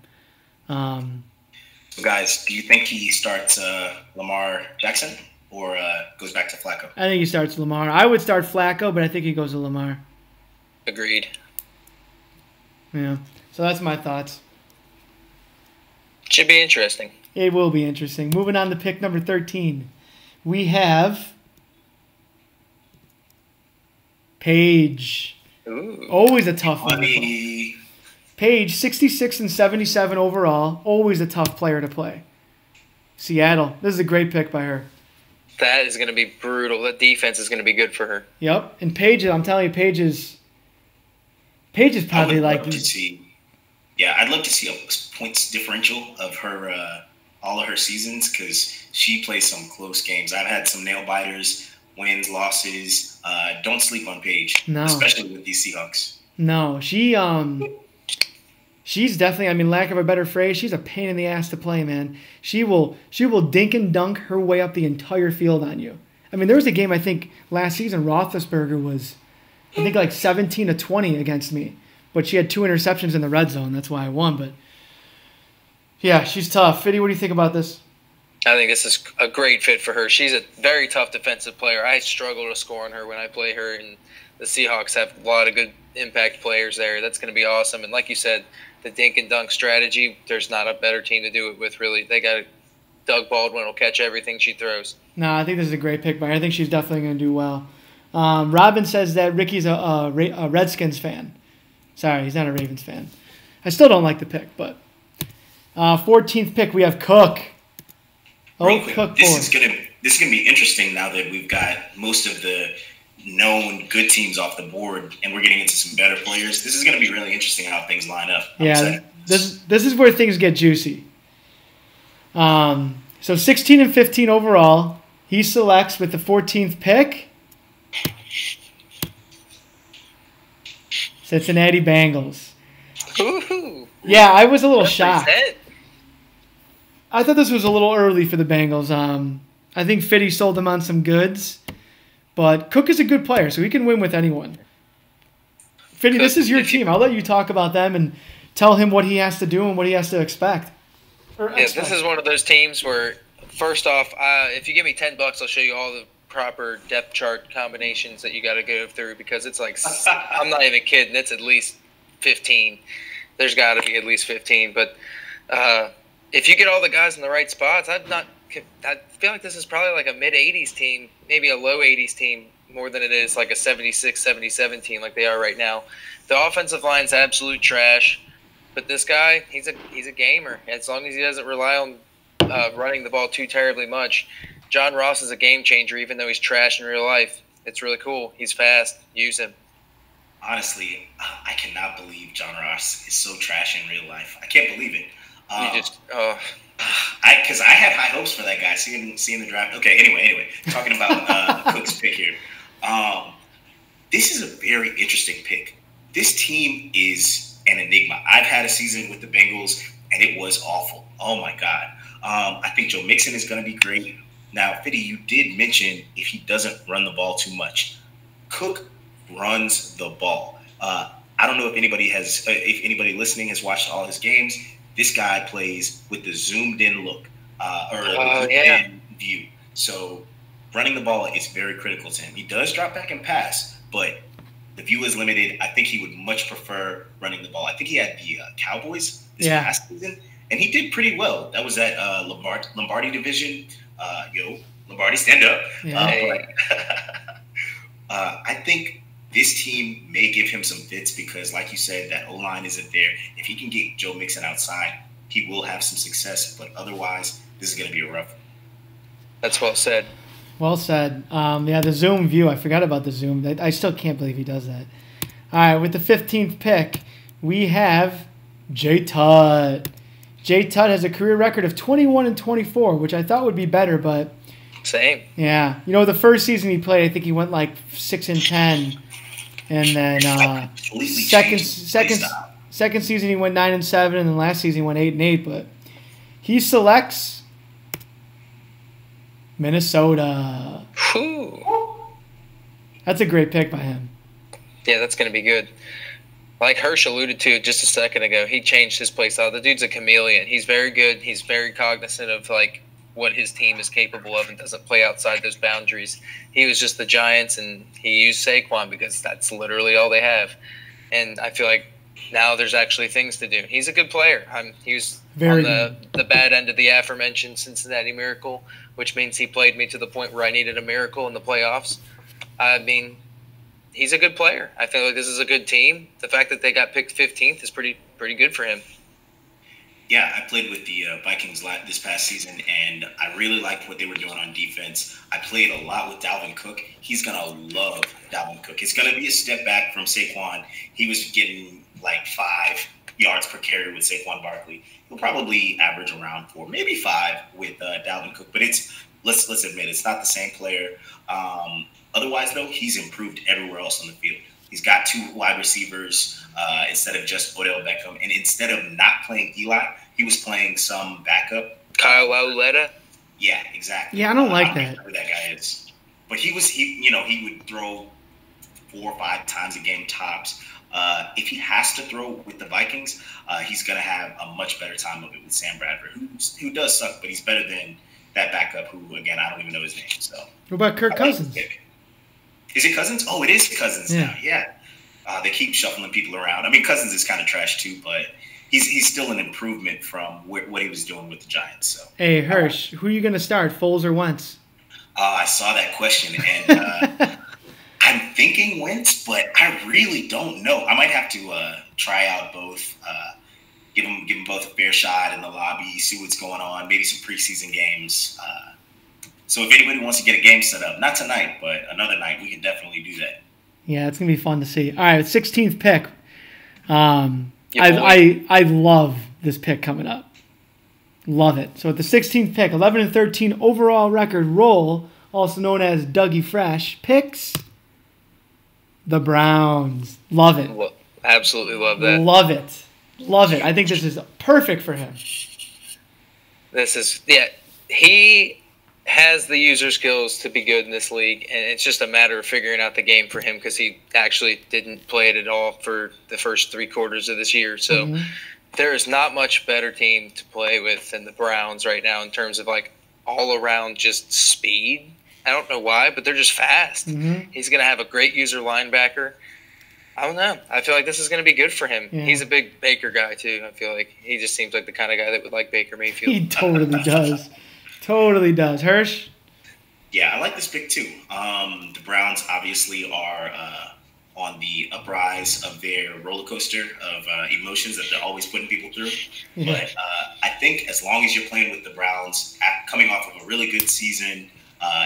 Speaker 3: So guys, do you think he starts Lamar Jackson or goes back to Flacco?
Speaker 1: I think he starts Lamar. I would start Flacco, but I think he goes to Lamar.
Speaker 2: Agreed.
Speaker 1: Yeah. So that's my thoughts.
Speaker 2: Should be interesting.
Speaker 1: It will be interesting. Moving on to pick number 13. We have Paige.
Speaker 2: Ooh.
Speaker 1: Always a tough one.
Speaker 3: Funny.
Speaker 1: Paige, 66 and 77 overall. Always a tough player to play. Seattle. This is a great pick by her.
Speaker 2: That is going to be brutal. That defense is going to be good for her.
Speaker 1: Yep. And Paige, I'm telling you, Paige is probably like.
Speaker 3: I'd love to see a points differential of her, all of her seasons, because she plays some close games. I've had some nail biters, wins, losses. Don't sleep on Paige, especially with these Seahawks.
Speaker 1: No, she's definitely, lack of a better phrase, she's a pain in the ass to play, man. She will dink and dunk her way up the entire field on you. There was a game, I think, last season, Roethlisberger was, I think, like 17-20 against me. But she had 2 interceptions in the red zone. That's why I won. But, yeah, she's tough. Fiddy, what do you think about this?
Speaker 2: I think this is a great fit for her. She's a very tough defensive player. I struggle to score on her when I play her, and the Seahawks have a lot of good impact players there. That's going to be awesome. And like you said, the dink and dunk strategy, there's not a better team to do it with, really. They got Doug Baldwin will catch everything she throws.
Speaker 1: No, I think this is a great pick by her. I think she's definitely going to do well. Robyn says that Rickey's a Redskins fan. Sorry, he's not a Ravens fan. I still don't like the pick, but 14th pick, we have Cook. Cook.
Speaker 3: This is gonna be interesting now that we've got most of the known good teams off the board, and we're getting into some better players. This is gonna be really interesting how things line up.
Speaker 1: This is where things get juicy. So 16 and 15 overall. He selects with the 14th pick. Cincinnati Bengals.
Speaker 2: Ooh.
Speaker 1: Yeah, I was a little shocked.
Speaker 2: It.
Speaker 1: I thought this was a little early for the Bengals. I think Fiddy sold them on some goods, but Cook is a good player, so he can win with anyone. Fiddy, this is your team. I'll let you talk about them and tell him what he has to do and what he has to expect.
Speaker 2: This is one of those teams where, first off, if you give me $10, I'll show you all the proper depth chart combinations that you got to go through, because it's like, I'm not even kidding, it's at least 15. There's got to be at least 15. But if you get all the guys in the right spots, I feel like this is probably like a mid-80s team, maybe a low 80s team, more than it is like a 76, 77 team like they are right now. The offensive line's absolute trash, but this guy, he's a gamer. As long as he doesn't rely on running the ball too terribly much. John Ross is a game changer, even though he's trash in real life. It's really cool. He's fast. Use him.
Speaker 3: Honestly, I cannot believe John Ross is so trash in real life. I can't believe it. Because I had high hopes for that guy, seeing the draft. Okay, anyway, talking about Cook's pick here. This is a very interesting pick. This team is an enigma. I've had a season with the Bengals, and it was awful. Oh, my God. I think Joe Mixon is going to be great. Now, Fiddy, you did mention if he doesn't run the ball too much. Cook runs the ball. I don't know if anybody listening has watched all his games. This guy plays with the zoomed-in look zoomed-in view. So running the ball is very critical to him. He does drop back and pass, but the view is limited. I think he would much prefer running the ball. I think he had the Cowboys this past season, and he did pretty well. That was that Lombardi division. Lombardi, stand up.
Speaker 1: Yeah.
Speaker 3: I think this team may give him some fits because, like you said, that O-line isn't there. If he can get Joe Mixon outside, he will have some success. But otherwise, this is going to be a rough one.
Speaker 2: That's well said.
Speaker 1: Well said. The Zoom view. I forgot about the Zoom. I still can't believe he does that. All right, with the 15th pick, we have Jay Tutt. Jay Tutt has a career record of 21-24, which I thought would be better, but
Speaker 2: same.
Speaker 1: Yeah, the first season he played, I think he went like 6-10, and then second season he went 9-7, and then last season he went 8-8. But he selects Minnesota.
Speaker 2: Whew.
Speaker 1: That's a great pick by him.
Speaker 2: Yeah, that's going to be good. Like Hersh alluded to just a second ago, he changed his play style. The dude's a chameleon. He's very good. He's very cognizant of what his team is capable of and doesn't play outside those boundaries. He was just the Giants, and he used Saquon because that's literally all they have. And I feel like now there's actually things to do. He's a good player. He was on the bad end of the aforementioned Cincinnati Miracle, which means he played me to the point where I needed a miracle in the playoffs. I mean, he's a good player. I feel like this is a good team. The fact that they got picked 15th is pretty good for him.
Speaker 3: Yeah, I played with the Vikings this past season, and I really liked what they were doing on defense. I played a lot with Dalvin Cook. He's going to love Dalvin Cook. It's going to be a step back from Saquon. He was getting like 5 yards per carry with Saquon Barkley. He'll probably average around 4, maybe 5 with Dalvin Cook. But let's admit, it's not the same player. Otherwise, though, he's improved everywhere else on the field. He's got 2 wide receivers instead of just Odell Beckham. And instead of not playing Eli, he was playing some backup.
Speaker 2: Kyle Lauletta?
Speaker 3: Yeah, exactly.
Speaker 1: Yeah, I don't like
Speaker 3: I
Speaker 1: that.
Speaker 3: Who that guy is. But he would throw 4 or 5 times a game tops. If he has to throw with the Vikings, he's going to have a much better time of it with Sam Bradford, who does suck, but he's better than that backup who, again, I don't even know his name. So
Speaker 1: what about Kirk Cousins?
Speaker 3: Is it Cousins? Oh, it is Cousins now. Yeah. They keep shuffling people around. I mean, Cousins is kind of trash too, but he's still an improvement from what he was doing with the Giants. So.
Speaker 1: Hey, Hersh, who are you going to start, Foles or Wentz?
Speaker 3: I saw that question, and I'm thinking Wentz, but I really don't know. I might have to try out both, give them both a fair shot in the lobby, see what's going on, maybe some preseason games. So if anybody wants to get a game set up, not tonight, but another night, we can definitely do that.
Speaker 1: Yeah, it's gonna be fun to see. All right, 16th pick. I love this pick coming up. Love it. So at the 16th pick, 11-13 overall record, Rolle, also known as Dougie Fresh, picks the Browns. Love it.
Speaker 2: Absolutely love that.
Speaker 1: Love it. Love it. I think this is perfect for him.
Speaker 2: He has the user skills to be good in this league, and it's just a matter of figuring out the game for him because he actually didn't play it at all for the first 3 quarters of this year. So there is not much better team to play with than the Browns right now in terms of all around just speed. I don't know why, but they're just fast. He's going to have a great user linebacker. I don't know. I feel like this is going to be good for him. Yeah. He's a big Baker guy, too. I feel like he just seems like the kind of guy that would like Baker Mayfield.
Speaker 1: He totally does. Totally does. Hirsch?
Speaker 3: Yeah, I like this pick, too. The Browns obviously are on the uprise of their roller coaster of emotions that they're always putting people through. But I think as long as you're playing with the Browns, coming off of a really good season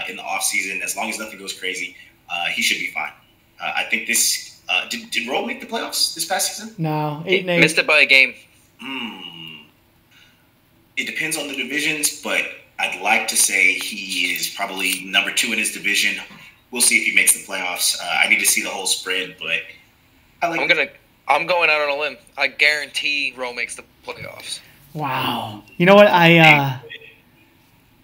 Speaker 3: in the offseason, as long as nothing goes crazy, he should be fine. I think this did Rolle make the playoffs this past season?
Speaker 1: No, 8-8.
Speaker 2: Missed it by a game.
Speaker 3: It depends on the divisions, but I'd like to say he is probably number 2 in his division. We'll see if he makes the playoffs. I need to see the whole spread, but I'm
Speaker 2: going out on a limb. I guarantee Rolle makes the playoffs.
Speaker 1: Wow. You know what? I'm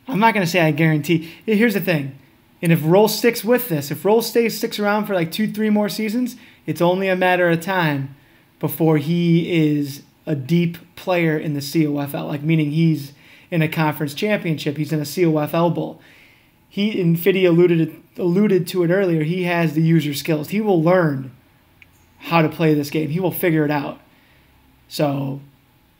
Speaker 1: not going to say I guarantee. Here's the thing. And if Rolle sticks with this, if Rolle sticks around for 2-3 more seasons, it's only a matter of time before he is a deep player in the COFL, meaning he's in a conference championship. He's in a COFL bowl. and Fiddy alluded to it earlier, he has the user skills. He will learn how to play this game. He will figure it out. So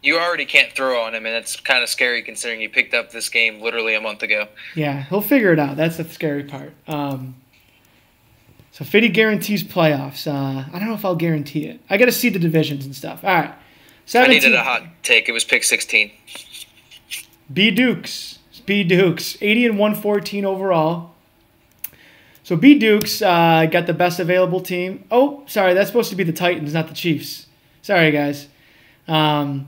Speaker 2: you already can't throw on him, and it's kind of scary considering you picked up this game literally a month ago.
Speaker 1: Yeah, he'll figure it out. That's the scary part. So Fiddy guarantees playoffs. I don't know if I'll guarantee it. I got to see the divisions and stuff. All right.
Speaker 2: 17. I needed a hot take. It was pick 16.
Speaker 1: B Dukes, 80 and 114 overall. So B Dukes got the best available team. Oh, sorry, that's supposed to be the Titans, not the Chiefs. Sorry, guys. Yeah,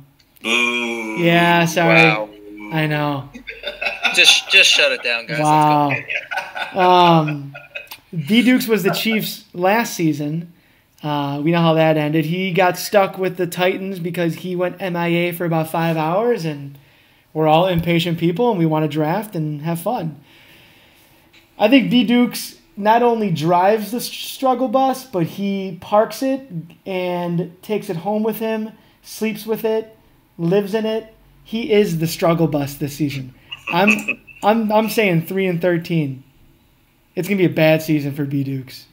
Speaker 1: sorry.
Speaker 2: Wow.
Speaker 1: I know.
Speaker 2: Just shut it down, guys.
Speaker 1: Wow.
Speaker 2: Let's go.
Speaker 1: B Dukes was the Chiefs last season. We know how that ended. He got stuck with the Titans because he went MIA for about 5 hours, and we're all impatient people, and we want to draft and have fun. I think B Dukes not only drives the struggle bus, but he parks it and takes it home with him, sleeps with it, lives in it. He is the struggle bus this season. I'm saying 3-13. It's gonna be a bad season for B Dukes.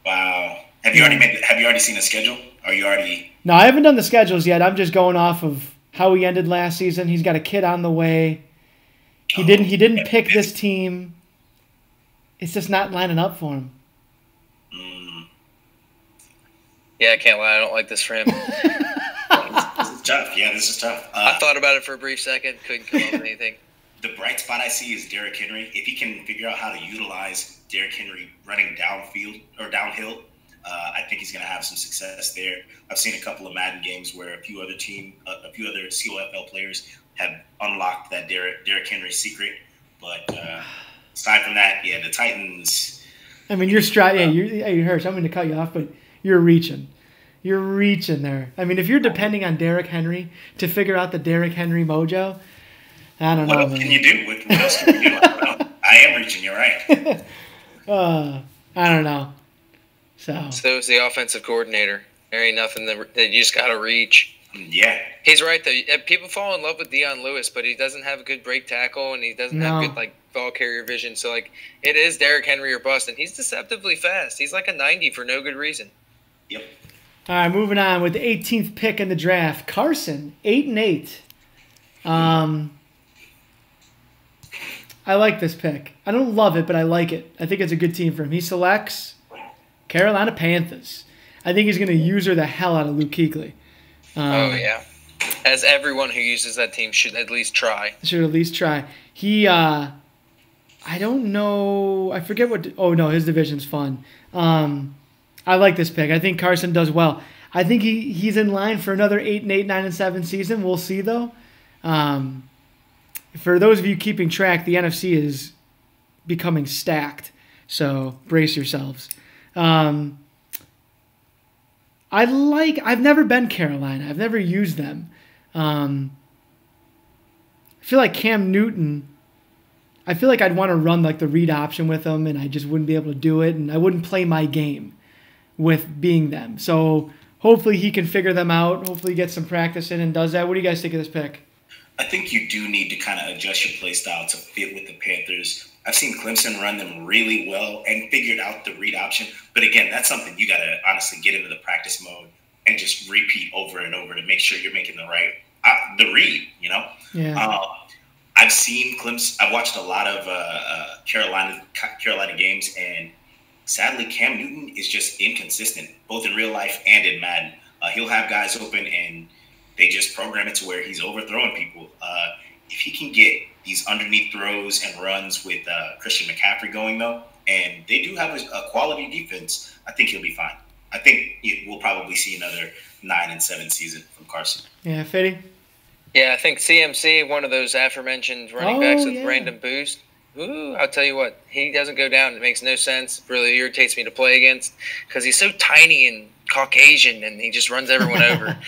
Speaker 3: Wow. Have you already seen the schedule? Are you already?
Speaker 1: No, I haven't done the schedules yet. I'm just going off of how he ended last season. He's got a kid on the way. He didn't pick this team. It's just not lining up for him.
Speaker 2: Yeah, I can't lie. I don't like this for him.
Speaker 3: This is tough. Yeah, this is tough.
Speaker 2: I thought about it for a brief second. Couldn't come up with anything.
Speaker 3: The bright spot I see is Derrick Henry. If he can figure out how to utilize Derrick Henry running downfield or downhill, I think he's going to have some success there. I've seen a couple of Madden games where a few other COFL players have unlocked that Derrick Henry secret. But aside from that, yeah, the Titans.
Speaker 1: I mean, you're Hersh, I'm going to cut you off, but you're reaching. You're reaching there. I mean, if you're depending on Derrick Henry to figure out the Derrick Henry mojo, I don't know.
Speaker 3: What else can you do? What else can you do? I don't know. I am reaching. You're right.
Speaker 1: I don't know. So
Speaker 2: is the offensive coordinator. There ain't nothing that you just got to reach.
Speaker 3: Yeah.
Speaker 2: He's right, though. People fall in love with Dion Lewis, but he doesn't have a good break tackle, and he doesn't have good ball carrier vision. So, it is Derrick Henry or bust, and he's deceptively fast. He's like a 90 for no good reason.
Speaker 3: Yep.
Speaker 1: All right, moving on with the 18th pick in the draft. Carson, 8-8. I like this pick. I don't love it, but I like it. I think it's a good team for him. He selects Carolina Panthers. I think he's going to user the hell out of Luke Kuechly.
Speaker 2: Oh, yeah. As everyone who uses that team should at least try.
Speaker 1: Should at least try. He, I don't know. I forget what. Oh, no, his division's fun. I like this pick. I think Carson does well. I think he's in line for another 8-8, 9-7 season. We'll see, though. For those of you keeping track, the NFC is becoming stacked. So brace yourselves. I've never been Carolina. I've never used them. I feel like Cam Newton, I feel like I'd want to run the read option with them, and I just wouldn't be able to do it, and I wouldn't play my game with being them. So hopefully he can figure them out. Hopefully he gets some practice in and does that. What do you guys think of this pick?
Speaker 3: I think you do need to kind of adjust your play style to fit with the Panthers. I've seen Clemson run them really well and figured out the read option. But again, that's something you got to honestly get into the practice mode and just repeat over and over to make sure you're making the right the read, Yeah. I've seen Clemson. I've watched a lot of Carolina games, and sadly, Cam Newton is just inconsistent, both in real life and in Madden. He'll have guys open, and they just program it to where he's overthrowing people. If he can get these underneath throws and runs with Christian McCaffrey going, though, and they do have a quality defense, I think he'll be fine. I think we'll probably see another 9-7 season from Carson.
Speaker 1: Yeah, Fiddy?
Speaker 2: Yeah, I think CMC, one of those aforementioned running backs with random boost. Ooh, I'll tell you what, he doesn't go down. It makes no sense. Really irritates me to play against because he's so tiny and Caucasian, and he just runs everyone over.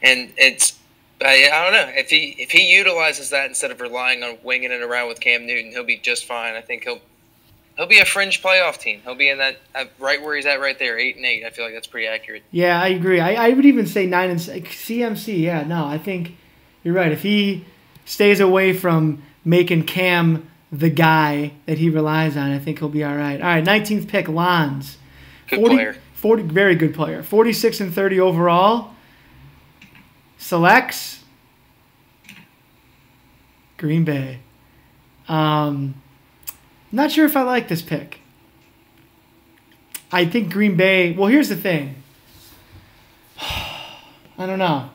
Speaker 2: And I don't know, if he utilizes that instead of relying on winging it around with Cam Newton, he'll be just fine. I think he'll be a fringe playoff team. He'll be in that right where he's at right there, 8-8. I feel like that's pretty accurate.
Speaker 1: Yeah, I agree. I would even say 9-6. CMC. Yeah, no, I think you're right. If he stays away from making Cam the guy that he relies on. I think he'll be all right. All right, 19th pick, Lons.
Speaker 2: Good player.
Speaker 1: 40, very good player. 46 and 30 overall. Selects Green Bay. Not sure if I like this pick. I think Green Bay. Well, here's the thing. I don't know.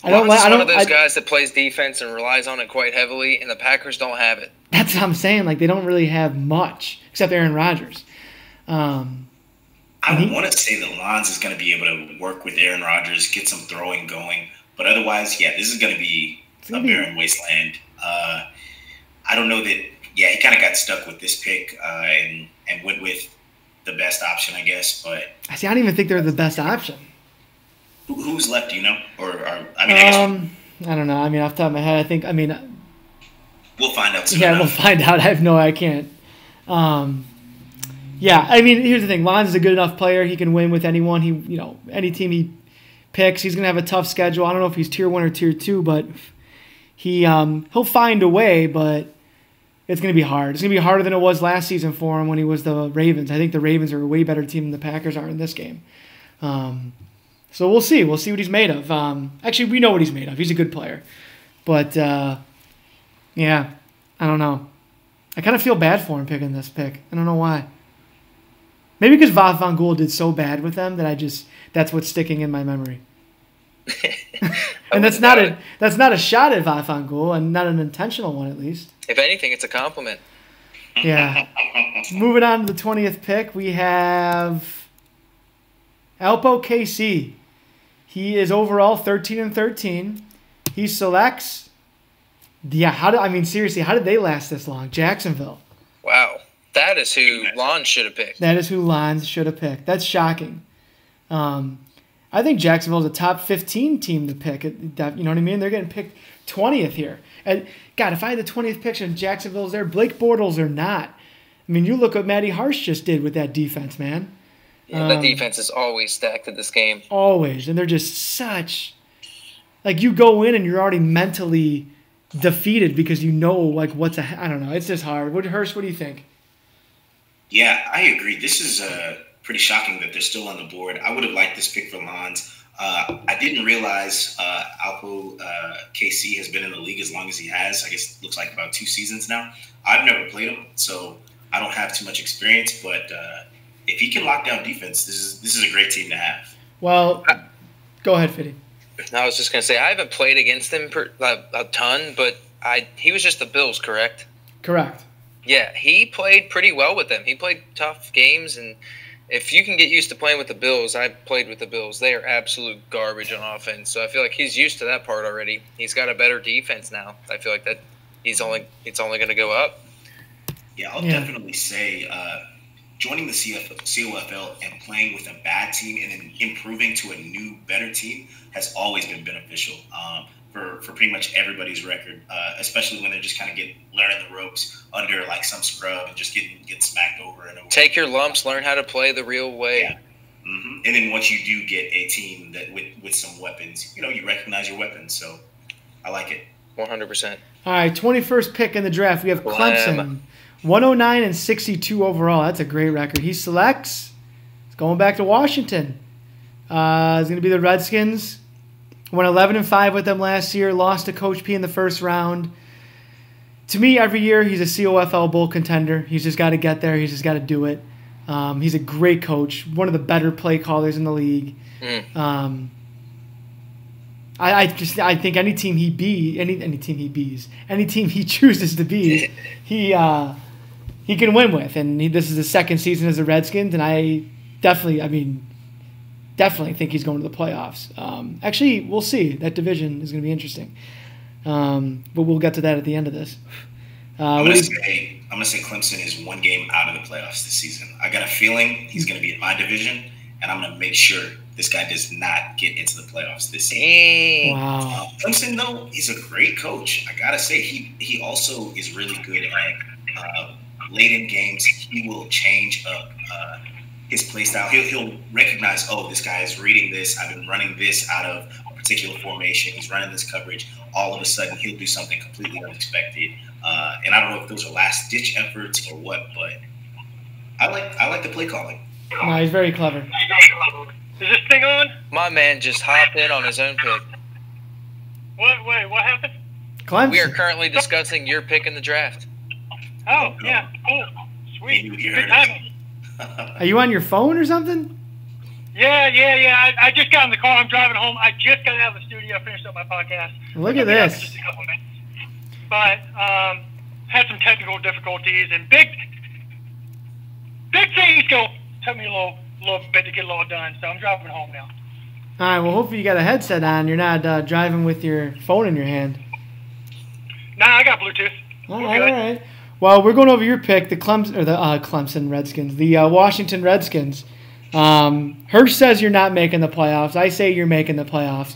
Speaker 2: One of those guys that plays defense and relies on it quite heavily, and the Packers don't have it.
Speaker 1: That's what I'm saying. Like, they don't really have much except Aaron Rodgers.
Speaker 3: I want to say that Lons is going to be able to work with Aaron Rodgers, get some throwing going. But otherwise, yeah, this is going to be a barren wasteland. I don't know that. Yeah, he kind of got stuck with this pick and went with the best option, I guess. But
Speaker 1: I don't even think they're the best option.
Speaker 3: Who's left? Do you know?
Speaker 1: I don't know. I mean, off the top of my head,
Speaker 3: we'll find out soon.
Speaker 1: Yeah, we'll find out. I can't. Yeah, I mean, here's the thing. Lons is a good enough player. He can win with anyone. Any team he picks, he's gonna have a tough schedule. I don't know if he's tier 1 or tier 2, but he'll find a way. But it's gonna be hard. It's gonna be harder than it was last season for him when he was the Ravens. I think the Ravens are a way better team than the Packers are in this game. So we'll see. We'll see what he's made of. Actually, we know what he's made of. He's a good player. But, yeah, I don't know. I kind of feel bad for him picking this pick. I don't know why. Maybe because VaFungool did so bad with them that that's what's sticking in my memory. And that's not a shot at VaFungool, and not an intentional one at least.
Speaker 2: If anything, it's a compliment.
Speaker 1: Yeah. Moving on to the 20th pick, we have Alpo KC. He is overall 13 and 13. He selects. Yeah, seriously, how did they last this long? Jacksonville.
Speaker 2: Wow. That is who Lons should have picked.
Speaker 1: That is who Lons should have picked. That's shocking. I think Jacksonville is a top 15 team to pick. You know what I mean? They're getting picked 20th here. And God, if I had the 20th pick and Jacksonville's there, Blake Bortles or not. I mean, you look what Matty Hersh just did with that defense, man.
Speaker 2: Yeah, the defense is always stacked at this game.
Speaker 1: Always. And they're just such – like, you go in and you're already mentally defeated because you know, like, I don't know. It's just hard. Hersh, what do you think?
Speaker 3: Yeah, I agree. This is pretty shocking that they're still on the board. I would have liked this pick for Lons. I didn't realize Alpo KC has been in the league as long as he has. I guess it looks like about 2 seasons now. I've never played him, so I don't have too much experience, but if he can lock down defense, this is a great team to have.
Speaker 1: Well, go ahead, Fiddy.
Speaker 2: I was just going to say, I haven't played against him a ton, but he was just the Bills, correct?
Speaker 1: Correct.
Speaker 2: Yeah, he played pretty well with them. He played tough games, and if you can get used to playing with the Bills, I've played with the Bills. They are absolute garbage on offense, so I feel like he's used to that part already. He's got a better defense now. I feel like it's only going to go up.
Speaker 3: Yeah, I'll definitely say joining the COFL and playing with a bad team and then improving to a new, better team has always been beneficial for pretty much everybody's record, especially when they're just kind of learning the ropes under like some scrub and just get smacked over and over.
Speaker 2: Take your lumps, learn how to play the real way.
Speaker 3: Yeah. Mm-hmm. And then once you do get a team that with some weapons, you recognize your weapons. So I like it.
Speaker 2: 100%.
Speaker 1: All right, 21st pick in the draft. We have Clemson. 109 and 62 overall. That's a great record. He selects. He's going back to Washington. He's going to be the Redskins. Went 11-5 with them last year. Lost to Coach P in the first round. To me, every year he's a COFL bowl contender. He's just got to get there. He's just got to do it. He's a great coach. One of the better play callers in the league. I think any team he chooses to be, he can win with. And this is his second season as a Redskins, and I definitely think he's going to the playoffs. Actually, we'll see. That division is going to be interesting. But we'll get to that at the end of this.
Speaker 3: I'm going to say Clemson is 1 game out of the playoffs this season. I got a feeling he's going to be in my division, and I'm going to make sure this guy does not get into the playoffs this season.
Speaker 1: Wow.
Speaker 3: Clemson, though, he's a great coach. I got to say, he also is really good at late in games. He will change up his play style. He'll recognize, this guy is reading this. I've been running this out of a particular formation. He's running this coverage. All of a sudden, he'll do something completely unexpected. And I don't know if those are last-ditch efforts or what, but I like the play calling.
Speaker 1: No, he's very clever.
Speaker 4: Is this thing on?
Speaker 2: My man just hopped in on his own pick.
Speaker 4: Wait, what happened?
Speaker 1: Clemson.
Speaker 2: We are currently discussing your pick in the draft.
Speaker 4: Oh, yeah, cool. Sweet.
Speaker 3: You
Speaker 4: Good
Speaker 3: heard
Speaker 4: timing.
Speaker 1: Are you on your phone or something?
Speaker 4: Yeah. I just got in the car. I'm driving home. I just got out of the studio, finished up my podcast.
Speaker 1: Look at this.
Speaker 4: Just a couple minutes. But had some technical difficulties and big things go. Took me a little bit to get it all done, so I'm driving home now.
Speaker 1: All right. Well, hopefully you got a headset on. You're not driving with your phone in your hand.
Speaker 4: Nah, I got Bluetooth.
Speaker 1: All right. Well, we're going over your pick, the Clemson Redskins, the Washington Redskins. Hersh says you're not making the playoffs. I say you're making the playoffs.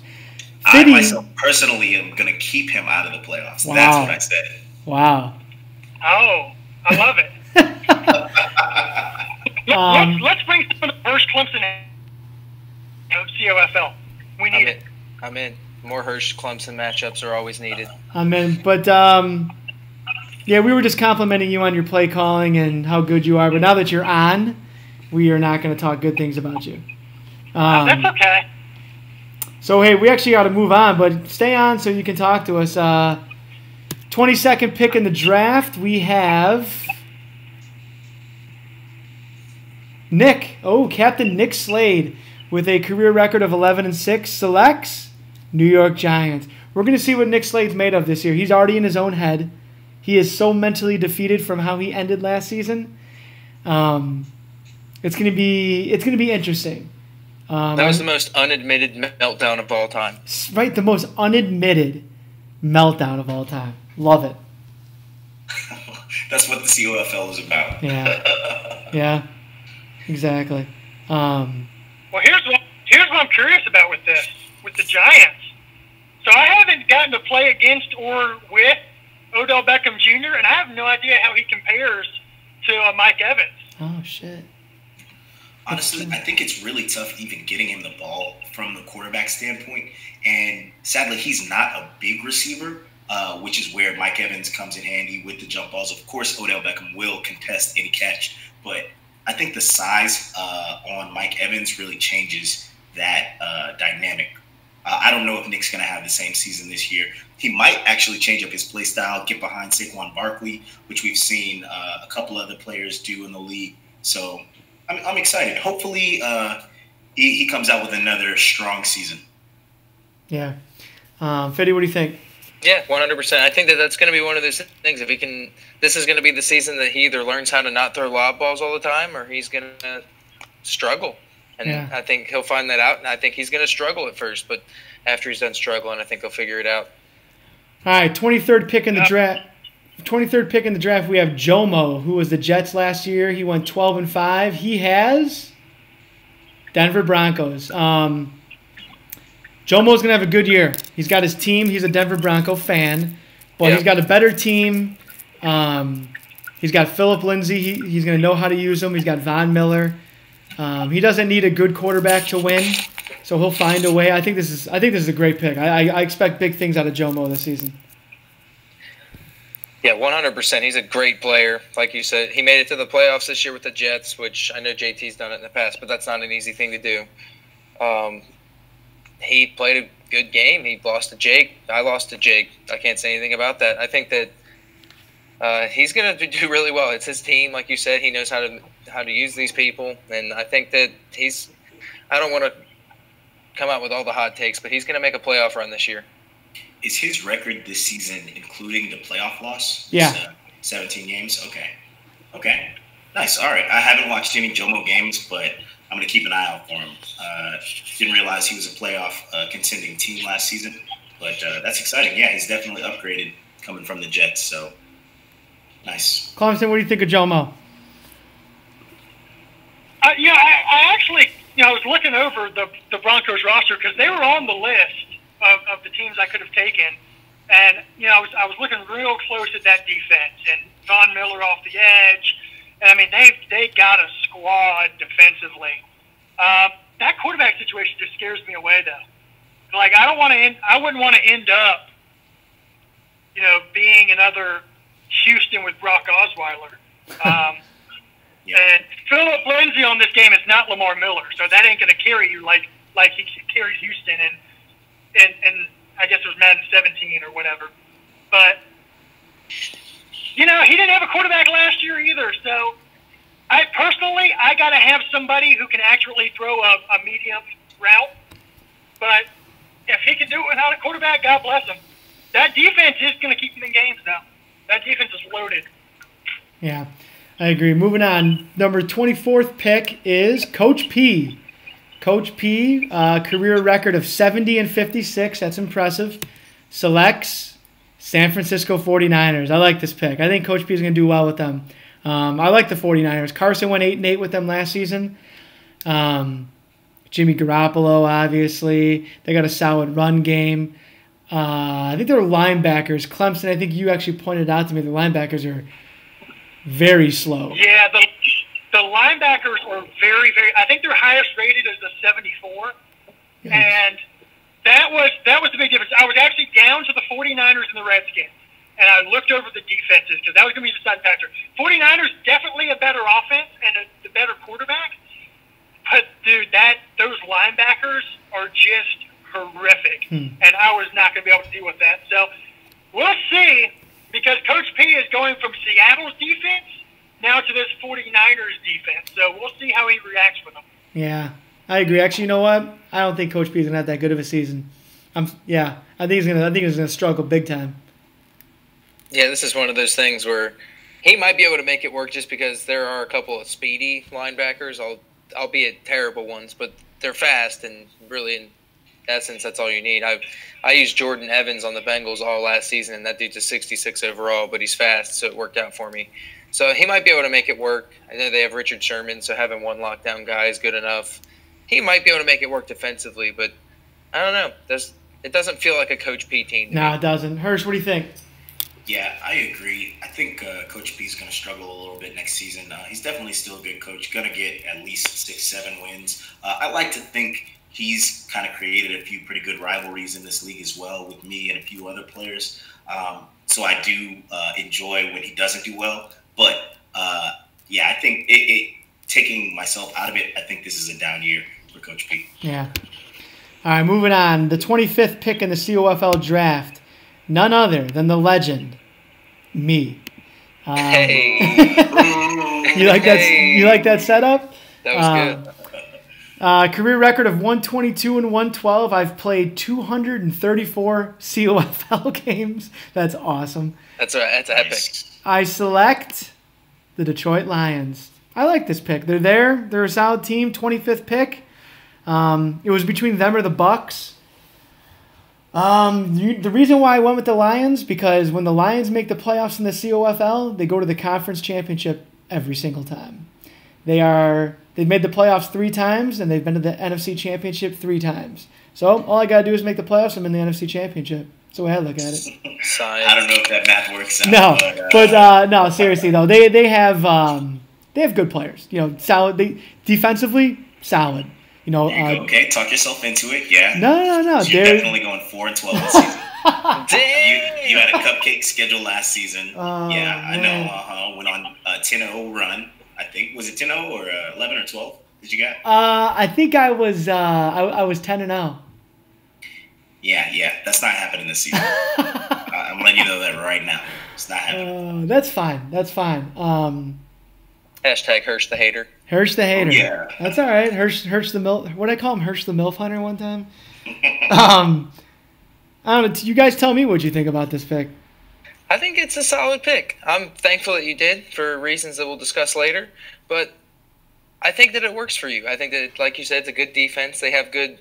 Speaker 3: Fiddy, I myself personally am going to keep him out of the playoffs.
Speaker 1: Wow.
Speaker 3: That's what I said.
Speaker 1: Wow.
Speaker 4: Oh, I love it. Let's bring some of the Hersh Clemson COFL. We need it.
Speaker 2: I'm in. More Hersh Clemson matchups are always needed.
Speaker 1: I'm in. But, yeah, we were just complimenting you on your play calling and how good you are. But now that you're on, we are not going to talk good things about you.
Speaker 4: That's okay.
Speaker 1: So, hey, we actually got to move on, but stay on so you can talk to us. 22nd pick in the draft, we have Nick. Oh, Captain Nick Slade with a career record of 11-6 selects New York Giants. We're going to see what Nick Slade's made of this year. He's already in his own head. He is so mentally defeated from how he ended last season. It's going to be interesting.
Speaker 2: That was the most unadmitted meltdown of all time.
Speaker 1: Right, the most unadmitted meltdown of all time. Love it.
Speaker 3: That's what the COFL is about.
Speaker 1: Yeah, exactly.
Speaker 4: Well, here's what I'm curious about with the Giants. So I haven't gotten to play against or with Odell Beckham Jr., and I have no idea how he compares to Mike Evans.
Speaker 1: Oh, shit.
Speaker 3: Honestly, I think it's really tough even getting him the ball from the quarterback standpoint. And sadly, he's not a big receiver, which is where Mike Evans comes in handy with the jump balls. Of course, Odell Beckham will contest any catch, but I think the size on Mike Evans really changes that dynamic. I don't know if Nick's going to have the same season this year. He might actually change up his play style, get behind Saquon Barkley, which we've seen a couple other players do in the league. So I'm excited. Hopefully he comes out with another strong season.
Speaker 1: Yeah. Fiddy, what do you think?
Speaker 2: Yeah, 100%. I think that's going to be one of those things. If he can, this is going to be the season that he either learns how to not throw lob balls all the time, or he's going to struggle. And
Speaker 1: Yeah.
Speaker 2: I think he'll find that out. And I think he's going to struggle at first, but after he's done struggling, I think he'll figure it out.
Speaker 1: All right, 23rd pick in the draft. 23rd pick in the draft, we have Jomo, who was the Jets last year. He went 12-5. He has Denver Broncos. Jomo's going to have a good year. He's got his team. He's a Denver Bronco fan. But He's got a better team. He's got Phillip Lindsay. He's going to know how to use him. He's got Von Miller. He doesn't need a good quarterback to win, so he'll find a way. I think this is a great pick. I expect big things out of Jomo this season.
Speaker 2: Yeah, 100%. He's a great player. Like you said, he made it to the playoffs this year with the Jets, which I know JT's done it in the past, but that's not an easy thing to do. He played a good game. He lost to Jake. I lost to Jake. I can't say anything about that. I think that he's going to do really well. It's his team, like you said. He knows how to use these people, and I think that I don't want to come out with all the hot takes, but he's going to make a playoff run this year.
Speaker 3: Is his record this season including the playoff loss?
Speaker 1: Yeah.
Speaker 3: 17 games? Okay. Nice. All right. I haven't watched any Jomo games, but I'm going to keep an eye out for him. Didn't realize he was a playoff contending team last season, but that's exciting. Yeah, he's definitely upgraded coming from the Jets, so nice.
Speaker 1: Clemson, what do you think of Jomo?
Speaker 4: I actually, I was looking over the Broncos roster because they were on the list of the teams I could have taken, and I was looking real close at that defense and Von Miller off the edge, and I mean they got a squad defensively. That quarterback situation just scares me away though. Like, I wouldn't want to end up, being another Houston with Brock Osweiler. And Philip Lindsay on this game is not Lamar Miller, so that ain't going to carry you like he carries Houston and I guess it was Madden 17 or whatever. But, he didn't have a quarterback last year either, so I got to have somebody who can accurately throw a medium route. But if he can do it without a quarterback, God bless him. That defense is going to keep him in games now. That defense is loaded.
Speaker 1: Yeah, I agree. Moving on, number 24th pick is Coach P. Coach P, career record of 70-56. That's impressive. Selects San Francisco 49ers. I like this pick. I think Coach P is going to do well with them. I like the 49ers. Carson went 8-8 with them last season. Jimmy Garoppolo, obviously. They got a solid run game. I think they're linebackers. Clemson, I think you actually pointed out to me the linebackers are very slow.
Speaker 4: Yeah, the linebackers are very, very – I think their highest rated is the 74. Yeah. And that was the big difference. I was actually down to the 49ers and the Redskins, and I looked over the defenses because that was going to be the deciding factor. 49ers definitely a better offense and a better quarterback. But, dude, those linebackers are just horrific. And I was not going to be able to deal with that. So we'll see, because Coach P is going from Seattle's defense now to this 49ers defense. So we'll see how he reacts with them.
Speaker 1: Yeah, I agree. Actually, you know what? I don't think Coach P is going to have that good of a season. I think he's going to struggle big time.
Speaker 2: Yeah, this is one of those things where he might be able to make it work just because there are a couple of speedy linebackers, albeit terrible ones, but they're fast, and really in essence that's all you need. I used Jordan Evans on the Bengals all last season, and that dude's a 66 overall, but he's fast, so it worked out for me. So he might be able to make it work. I know they have Richard Sherman, so having one lockdown guy is good enough. He might be able to make it work defensively, but I don't know. It doesn't feel like a Coach P team.
Speaker 1: No, it doesn't. Hirsch, what do you think?
Speaker 3: Yeah, I agree. I think Coach P is going to struggle a little bit next season. He's definitely still a good coach. Going to get at least 6-7 wins. I like to think he's kind of created a few pretty good rivalries in this league as well with me and a few other players. So I do enjoy when he doesn't do well. But, I think taking myself out of it, I think this is a down year for Coach P.
Speaker 1: Yeah. All right, moving on. The 25th pick in the COFL draft. None other than the legend, me.
Speaker 2: Hey.
Speaker 1: You like that? You like that setup?
Speaker 2: That was good.
Speaker 1: Career record of 122 and 112. I've played 234 COFL games. That's awesome.
Speaker 2: That's epic.
Speaker 1: I select the Detroit Lions. I like this pick. They're there. They're a solid team. 25th pick. It was between them or the Bucks. The reason why I went with the Lions, because when the Lions make the playoffs in the COFL, they go to the conference championship every single time. They've made the playoffs 3 times, and they've been to the NFC championship 3 times. So all I got to do is make the playoffs, I'm in the NFC championship. That's the way I look at it.
Speaker 3: I don't know if that math works out.
Speaker 1: No, no, seriously though, they have good players. Solid. Defensively, solid.
Speaker 3: Okay, talk yourself into it. Yeah.
Speaker 1: No.
Speaker 3: So you're definitely going 4-12 this season. Damn. You had a cupcake schedule last season. I know. Went on a 10-0 run. I think was it 10-0 or 11 or 12? Did you get?
Speaker 1: I think I was 10-0.
Speaker 3: Yeah. That's not happening this season. I'm letting you know that right now. It's not happening.
Speaker 1: That's fine.
Speaker 2: Hashtag Hersh the hater.
Speaker 1: Hersh the hater.
Speaker 3: Yeah.
Speaker 1: That's all right. Hersh the MILF. What did I call him? Hersh the MILF hunter one time? I don't know. You guys tell me what you think about this pick.
Speaker 2: I think it's a solid pick. I'm thankful that you did for reasons that we'll discuss later. But I think that it works for you. I think that, like you said, it's a good defense. They have good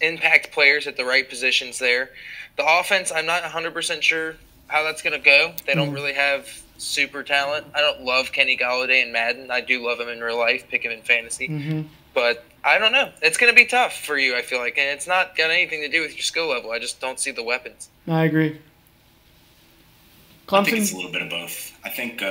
Speaker 2: impact players at the right positions there. The offense, I'm not 100% sure how that's going to go. They don't really have super talent. I don't love Kenny Golladay in Madden. I do love him in real life, pick him in fantasy.
Speaker 1: Mm-hmm.
Speaker 2: But I don't know. It's going to be tough for you, I feel like. And it's not got anything to do with your skill level. I just don't see the weapons.
Speaker 1: I agree.
Speaker 3: I think it's a little bit of both. I think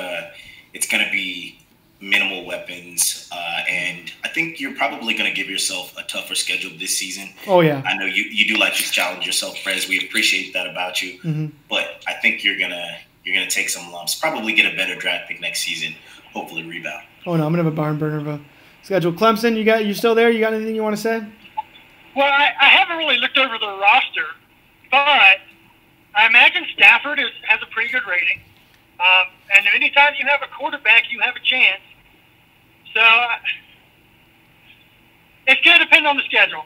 Speaker 3: it's going to be minimal weapons, and I think you're probably going to give yourself a tougher schedule this season.
Speaker 1: Oh yeah,
Speaker 3: I know you do like to challenge yourself, Prez. We appreciate that about you, but I think you're gonna take some lumps. Probably get a better draft pick next season. Hopefully rebound.
Speaker 1: Oh no, I'm gonna have a barn burner of a schedule. Clemson, you still there? You got anything you want to say?
Speaker 4: Well, I haven't really looked over the roster, but I imagine Stafford has a pretty good rating. And anytime you have a quarterback, you have a chance. So it's going to depend on the schedule.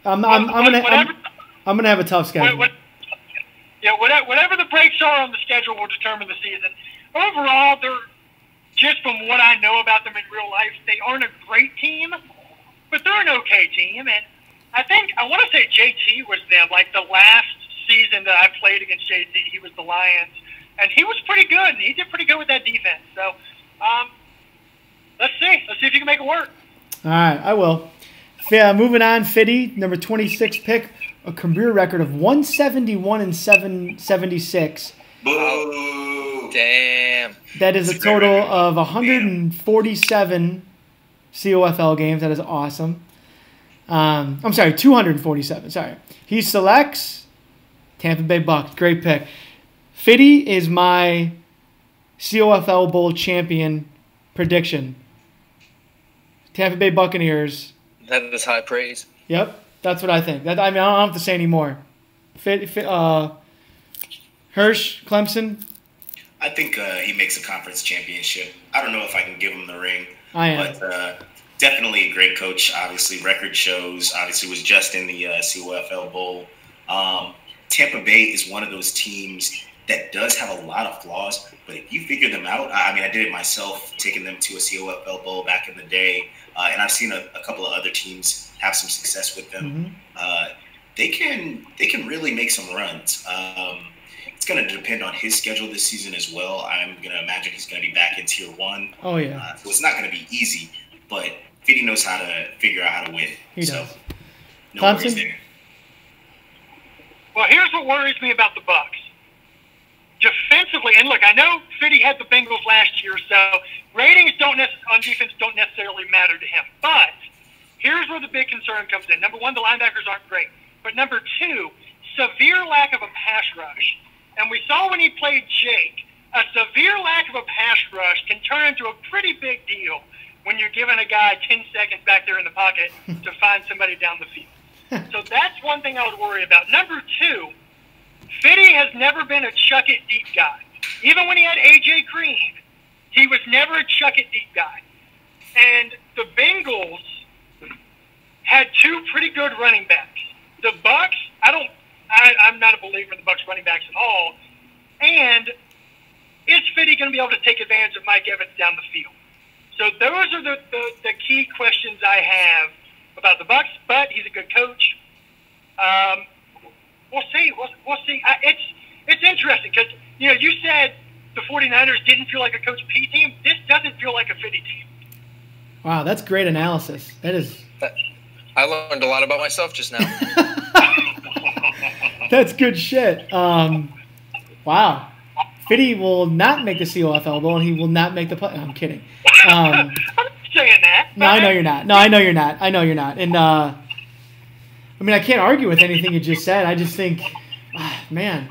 Speaker 1: I'm gonna have a tough schedule.
Speaker 4: Whatever the breaks are on the schedule will determine the season. Overall, just from what I know about them in real life, they aren't a great team, but they're an okay team. And I want to say JT was them. Like the last season that I played against JT, he was the Lions, and he was pretty good. And he did pretty good with that defense. So let's see. Let's see if you can make it work.
Speaker 1: All right, I will. Yeah, moving on. Fiddy, number 26 pick, a career record of 171 and 776.
Speaker 3: Boo!
Speaker 2: Damn.
Speaker 1: That is a total of 147 COFL games. That is awesome. I'm sorry, 247. Sorry. He selects Tampa Bay Bucs. Great pick. Fiddy is my COFL Bowl champion prediction. Tampa Bay Buccaneers.
Speaker 2: That is high praise.
Speaker 1: Yep, that's what I think. I don't have to say anymore. Hersh, Clemson.
Speaker 3: I think he makes a conference championship. I don't know if I can give him the ring.
Speaker 1: I am.
Speaker 3: But definitely a great coach. Obviously, record shows. Obviously, was just in the COFL Bowl. Tampa Bay is one of those teams that does have a lot of flaws, but if you figure them out, I mean, I did it myself, taking them to a COFL Bowl back in the day, and I've seen a couple of other teams have some success with them. They can really make some runs. It's going to depend on his schedule this season as well. I'm going to imagine he's going to be back in Tier 1.
Speaker 1: Oh, yeah.
Speaker 3: So it's not going to be easy, but Fiddy knows how to figure out how to win.
Speaker 1: He does.
Speaker 3: No worries there.
Speaker 4: Well, here's what worries me about the Bucs. Defensively, and look, I know Fiddy had the Bengals last year, so ratings on defense don't necessarily matter to him. But here's where the big concern comes in. Number one, the linebackers aren't great. But number two, severe lack of a pass rush. And we saw when he played Jake, a severe lack of a pass rush can turn into a pretty big deal when you're giving a guy 10 seconds back there in the pocket to find somebody down the field. So that's one thing I would worry about. Number two, Fiddy has never been a chuck-it-deep guy. Even when he had A.J. Green, he was never a chuck-it-deep guy. And the Bengals had two pretty good running backs. The Bucs, I'm not a believer in the Bucs running backs at all. And is Fiddy going to be able to take advantage of Mike Evans down the field? So those are the key questions I have about the Bucs, but he's a good coach. We'll see. We'll see. It's interesting because, you said the 49ers didn't feel like a Coach P team. This doesn't feel like a Fiddy team.
Speaker 1: Wow, that's great analysis. That is.
Speaker 2: I learned a lot about myself just now.
Speaker 1: That's good shit. Wow. Fiddy will not make the COFL Bowl, and he will not make the play. No, I'm kidding.
Speaker 4: I'm not saying that.
Speaker 1: No, I know you're not. No, I know you're not. I know you're not. And, I mean, I can't argue with anything you just said. I just think, man,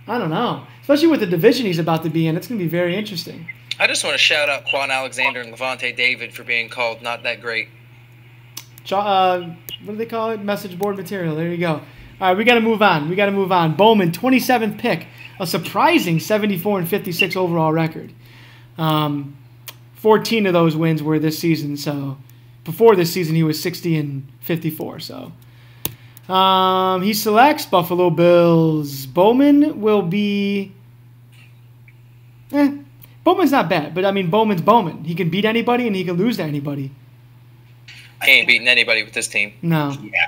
Speaker 1: I don't know. Especially with the division he's about to be in, it's going to be very interesting.
Speaker 2: I just want to shout out Quan Alexander and Levante David for being called not that great.
Speaker 1: What do they call it? Message board material. There you go. All right, we got to move on. Bowman, 27th pick, a surprising 74 and 56 overall record. 14 of those wins were this season. So before this season, he was 60 and 54. So he selects Buffalo Bills. Bowman will be. Bowman's not bad, but I mean Bowman's Bowman. He can beat anybody and he can lose to anybody.
Speaker 2: He ain't beating anybody with this team.
Speaker 1: No.
Speaker 3: Yeah,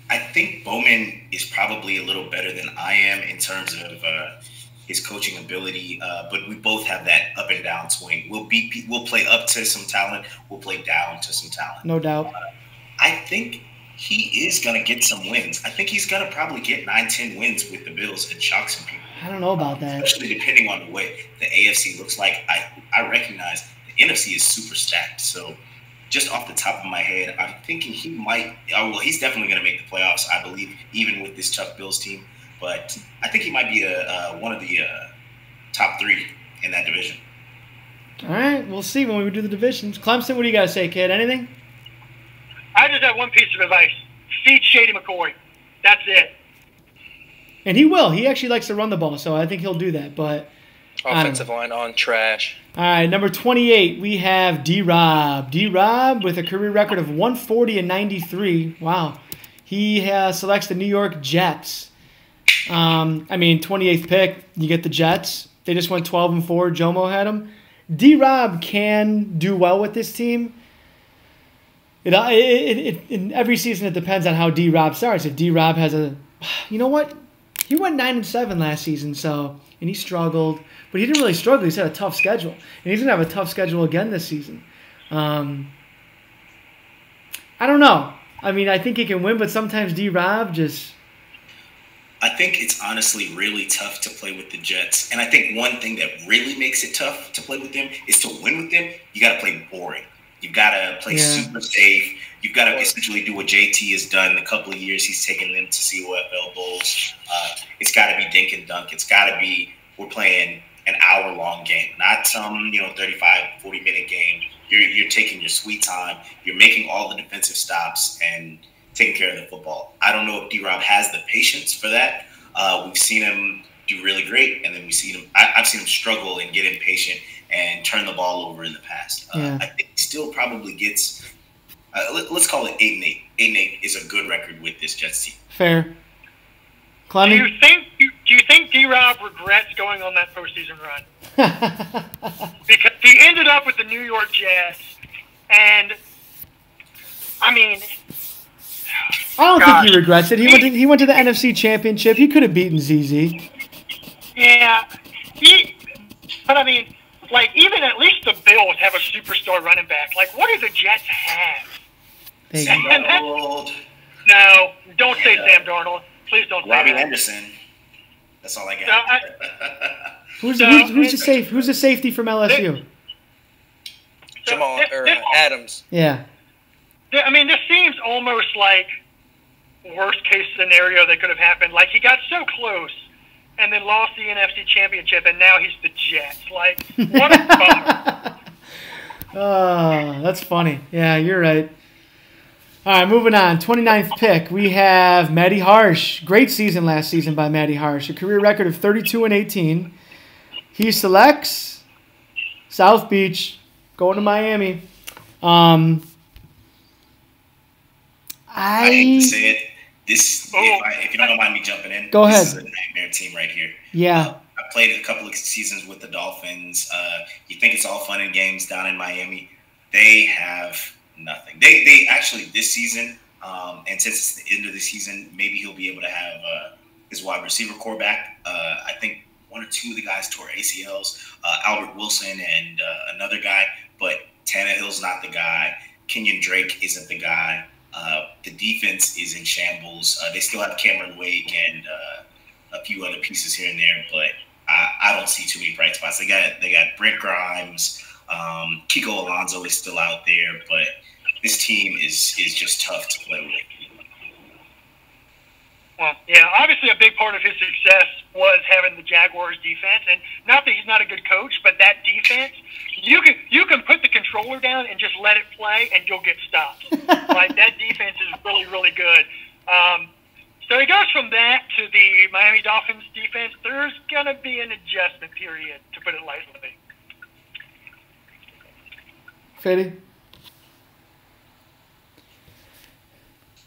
Speaker 3: I think Bowman is probably a little better than I am in terms of his coaching ability. But we both have that up and down swing. We'll play up to some talent. We'll play down to some talent.
Speaker 1: No doubt.
Speaker 3: I think he is going to get some wins. I think he's going to probably get 9-10 wins with the Bills and shock some people.
Speaker 1: I don't know about that.
Speaker 3: Especially depending on the way the AFC looks like. I recognize the NFC is super stacked. So just off the top of my head, I'm thinking he might. Well, he's definitely going to make the playoffs, I believe, even with this tough Bills team. But I think he might be one of the top 3 in that division.
Speaker 1: All right, we'll see when we do the divisions. Clemson, what do you got to say, kid? Anything?
Speaker 4: I just have one piece of advice. Feed Shady McCoy. That's it.
Speaker 1: And he will. He actually likes to run the ball, so I think he'll do that. But
Speaker 2: offensive line on trash.
Speaker 1: All right, number 28, we have D-Rob. D-Rob with a career record of 140 and 93. Wow. He selects the New York Jets. 28th pick, you get the Jets. They just went 12-4. Jomo had them. D-Rob can do well with this team. In every season, it depends on how D-Rob starts. If D-Rob has you know what? He went 9-7 last season, and he struggled. But he didn't really struggle. He's had a tough schedule. And he's going to have a tough schedule again this season. I don't know. I think he can win, but sometimes D-Rob just...
Speaker 3: I think it's honestly really tough to play with the Jets. And I think one thing that really makes it tough to play with them is to win with them, you got to play boring. You've got to play super safe. You've got to essentially do what JT has done the couple of years. He's taken them to COFL Bowls. It's got to be dink and dunk. It's got to be we're playing an hour-long game, not some 35, 40-minute game. You're taking your sweet time. You're making all the defensive stops and taking care of the football. I don't know if D-Rob has the patience for that. We've seen him do really great, and then I've seen him struggle and get impatient and turn the ball over in the past. I think he still probably gets, let's call it 8-8. 8-8 is a good record with this Jets team.
Speaker 1: Fair. Clemmy?
Speaker 4: Do you think D-Rob regrets going on that postseason run? Because he ended up with the New York Jets, and
Speaker 1: I don't think he regrets it. He went to the NFC Championship. He could have beaten ZZ.
Speaker 4: Yeah, but even at least the Bills have a superstar running back. What do the Jets have?
Speaker 3: Sam Darnold.
Speaker 4: No, don't say Sam Darnold. Please don't say
Speaker 3: Robyn
Speaker 4: that.
Speaker 3: Anderson. That's all I got.
Speaker 1: Who's the safety from LSU?
Speaker 2: Jamal Adams.
Speaker 1: Yeah.
Speaker 4: This seems almost like worst case scenario that could have happened. He got so close and then lost the NFC Championship, and now he's the Jets. What a bummer.
Speaker 1: Oh, that's funny. Yeah, you're right. All right, moving on. 29th pick, we have Matty Harsh. Great season last season by Matty Harsh. A career record of 32-18. He selects South Beach, going to Miami. I
Speaker 3: hate to say it. If you don't mind me jumping in,
Speaker 1: go ahead.
Speaker 3: This is a nightmare team right here.
Speaker 1: Yeah.
Speaker 3: I played a couple of seasons with the Dolphins. You think it's all fun and games down in Miami. They have nothing. They actually, this season, and since it's the end of the season, maybe he'll be able to have his wide receiver core back. I think one or two of the guys tore ACLs, Albert Wilson and another guy, but Tannehill's not the guy. Kenyon Drake isn't the guy. The defense is in shambles. They still have Cameron Wake and a few other pieces here and there, but I don't see too many bright spots. They got Brent Grimes. Kiko Alonso is still out there, but this team is just tough to play with.
Speaker 4: Well, yeah, obviously a big part of his success was having the Jaguars defense, and not that he's not a good coach, but that defense, you can put the controller down and just let it play, and you'll get stops. That defense is really, really good. So he goes from that to the Miami Dolphins defense. There's going to be an adjustment period, to put it lightly.
Speaker 1: Fiddy?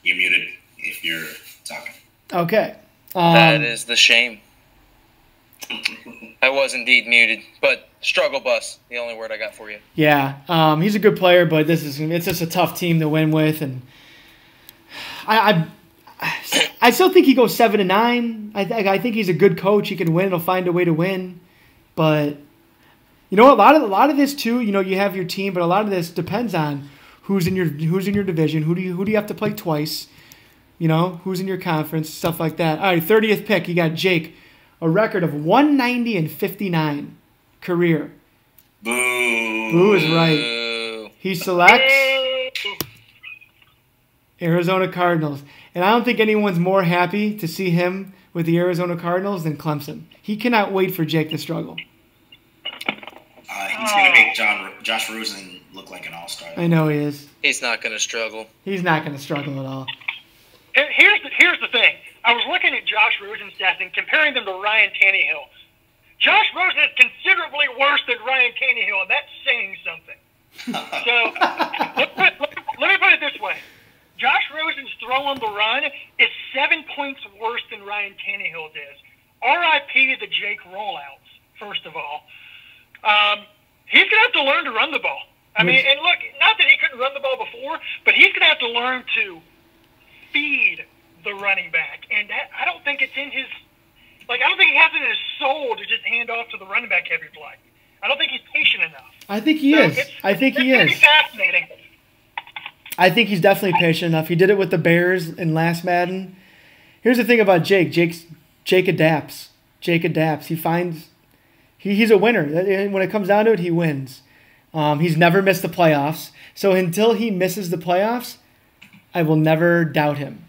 Speaker 3: You're muted if you're talking.
Speaker 1: Okay.
Speaker 2: That is the shame. I was indeed muted, but struggle bus, the only word I got for you.
Speaker 1: Yeah, he's a good player, but it's just a tough team to win with, and I still think he goes 7-9. I think he's a good coach. He can win. He'll find a way to win, but a lot of this too. You have your team, but a lot of this depends on who's in your division. Who do you have to play twice? Who's in your conference, stuff like that. All right, 30th pick, you got Jake, a record of 190-59 career.
Speaker 3: Boo.
Speaker 1: Boo is right. He selects Arizona Cardinals. And I don't think anyone's more happy to see him with the Arizona Cardinals than Clemson. He cannot wait for Jake to struggle.
Speaker 3: He's going to make Josh Rosen look like an all-star.
Speaker 1: I know he is.
Speaker 2: He's not going to struggle.
Speaker 1: He's not going to struggle at all.
Speaker 4: Here's the thing. I was looking at Josh Rosen's stats and comparing them to Ryan Tannehill. Josh Rosen is considerably worse than Ryan Tannehill, and that's saying something. So let me put it this way. Josh Rosen's throw on the run is 7 points worse than Ryan Tannehill is. R.I.P. to the Jake rollouts, first of all. He's going to have to learn to run the ball. I mean, and look, not that he couldn't run the ball before, but he's going to have to learn to feed the running back. And I don't think it's in his – I don't think he has it in his soul to just hand off to the running back every play. I don't think he's patient enough.
Speaker 1: I think he is. I think he is.
Speaker 4: It's fascinating.
Speaker 1: I think he's definitely patient enough. He did it with the Bears in last Madden. Here's the thing about Jake. Jake adapts. Jake adapts. He finds he's a winner. When it comes down to it, he wins. He's never missed the playoffs. So until he misses the playoffs, I will never doubt him.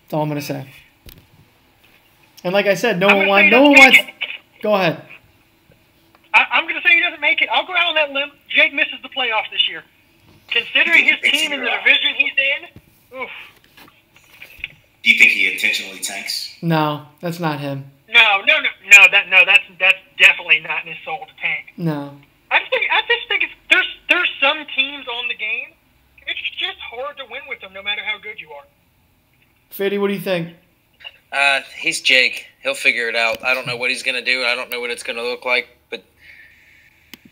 Speaker 1: That's all I'm going to say. And like I said, no one wants. Go ahead.
Speaker 4: I'm going to say he doesn't make it. I'll go out on that limb. Jake misses the playoffs this year. Considering his team in the division he's in, oof.
Speaker 3: Do you think he intentionally tanks?
Speaker 1: No, that's not him.
Speaker 4: No. That's definitely not in his soul to tank.
Speaker 1: No.
Speaker 4: I just think there's some teams on the game. It's just hard to win with them, no matter how good you are.
Speaker 1: Fiddy, what do you think?
Speaker 2: He's Jake. He'll figure it out. I don't know what he's going to do. I don't know what it's going to look like, but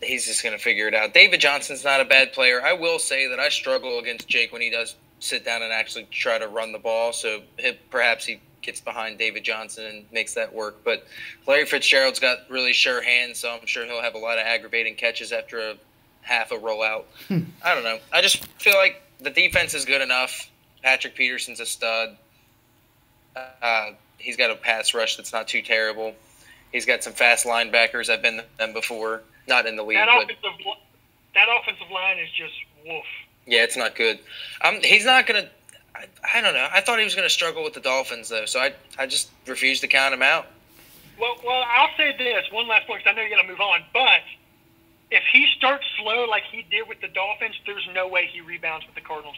Speaker 2: he's just going to figure it out. David Johnson's not a bad player. I will say that I struggle against Jake when he does sit down and actually try to run the ball. So perhaps he gets behind David Johnson and makes that work. But Larry Fitzgerald's got really sure hands, so I'm sure he'll have a lot of aggravating catches after a half a rollout. I don't know. I just feel like the defense is good enough. Patrick Peterson's a stud. He's got a pass rush that's not too terrible. He's got some fast linebackers. I've been them before. Not in the league.
Speaker 4: That offensive line is just woof.
Speaker 2: Yeah, it's not good. He's not going to – I don't know. I thought he was going to struggle with the Dolphins, though, so I just refused to count him out.
Speaker 4: Well, I'll say this. One last point, because I know you're going to move on. But if he starts slow like he did with the Dolphins, there's no way he rebounds with the Cardinals.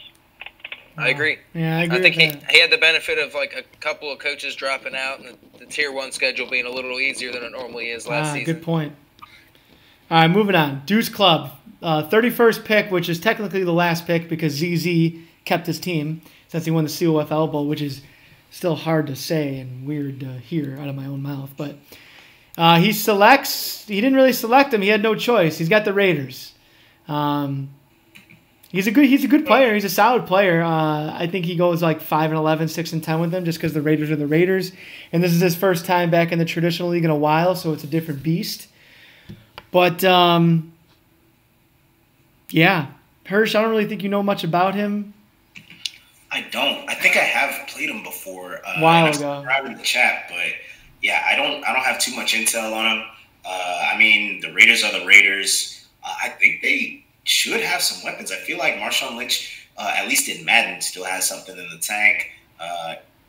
Speaker 2: I agree.
Speaker 1: Yeah, I agree.
Speaker 2: I think he had the benefit of like a couple of coaches dropping out and the Tier 1 schedule being a little easier than it normally is last season.
Speaker 1: Good point. All right, moving on. Deuce Club, 31st pick, which is technically the last pick because ZZ kept his team since he won the COFL Bowl, which is still hard to say and weird to hear out of my own mouth. But he didn't really select him. He had no choice. He's got the Raiders. He's a good player. He's a solid player. I think he goes like 5-11, 6-10 with them just because the Raiders are the Raiders. And this is his first time back in the traditional league in a while, so it's a different beast. But, yeah. Hersh, I don't really think you know much about him.
Speaker 3: I don't. I think I have played him before.
Speaker 1: A while ago.
Speaker 3: In the chat, but yeah, I don't have too much intel on him. I mean, the Raiders are the Raiders. I think they should have some weapons. I feel like Marshawn Lynch, at least in Madden, still has something in the tank.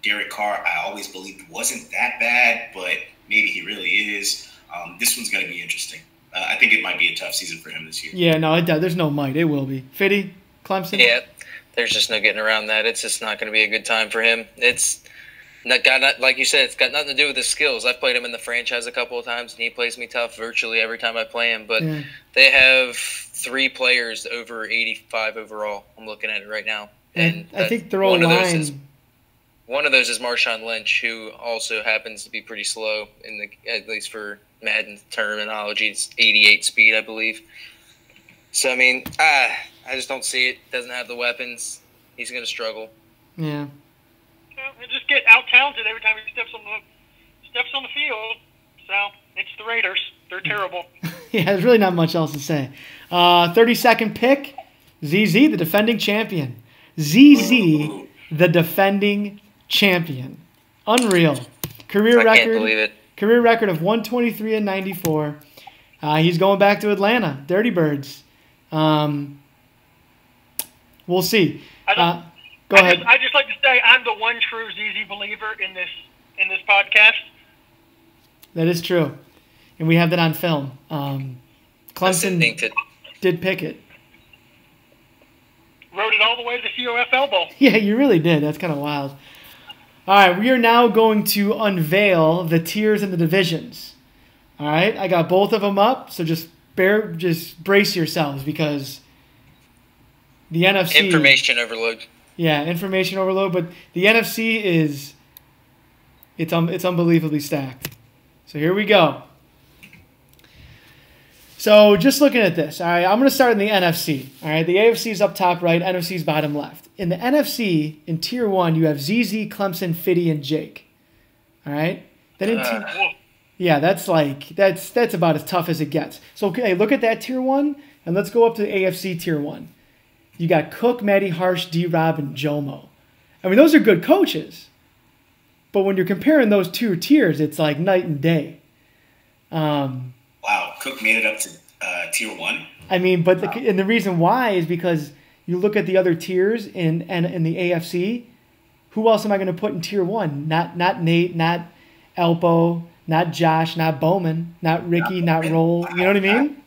Speaker 3: Derek Carr, I always believed wasn't that bad, but maybe he really is. This one's going to be interesting. I think it might be a tough season for him this year.
Speaker 1: Yeah, no, there's no might. It will be. Fiddy, Clemson?
Speaker 2: Yeah, there's just no getting around that. It's just not going to be a good time for him. It's not, like you said, it's got nothing to do with his skills. I've played him in the franchise a couple of times, and he plays me tough virtually every time I play him. But they have 3 players over 85 overall. I'm looking at it right now. And
Speaker 1: I think they're all
Speaker 2: one of those is Marshawn Lynch, who also happens to be pretty slow, at least for Madden terminology. It's 88 speed, I believe. So, I mean, I just don't see it. Doesn't have the weapons. He's going to struggle.
Speaker 1: Yeah.
Speaker 4: And just get out-talented every time he steps on the field. So, it's the Raiders. They're terrible.
Speaker 1: Yeah, there's really not much else to say. 32nd pick, ZZ, the defending champion. ZZ, the defending champion. Unreal. Career record.
Speaker 2: Can't believe it.
Speaker 1: Career record of 123-94. He's going back to Atlanta, Dirty Birds. We'll see. Go ahead.
Speaker 4: I just like to say I'm the one true ZZ believer in this podcast.
Speaker 1: That is true, and we have that on film. Clemson did pick it.
Speaker 4: Rode it all the way to the COFL Bowl.
Speaker 1: Yeah, you really did. That's kind of wild. All right, we are now going to unveil the tiers and the divisions. All right, I got both of them up, so just brace yourselves because the NFC
Speaker 2: information overload.
Speaker 1: Yeah, information overload, but the NFC it's unbelievably stacked. So here we go. So just looking at this, all right, I'm going to start in the NFC. All right, the AFC is up top right, NFC is bottom left. In the NFC, in Tier 1, you have ZZ, Clemson, Fiddy, and Jake. All right? Then in yeah, that's about as tough as it gets. So okay, look at that Tier 1, and let's go up to the AFC Tier 1. You got Cook, Matty, Hersh, D-Rob, and Jomo. I mean, those are good coaches. But when you're comparing those two tiers, it's like night and day.
Speaker 3: Wow, Cook made it up to Tier 1?
Speaker 1: I mean, but and the reason why is because you look at the other tiers in the AFC, who else am I going to put in Tier 1? Not Nate, not Elpo, not Josh, not Bowman, not Rickey, not Rolle. You know what I mean?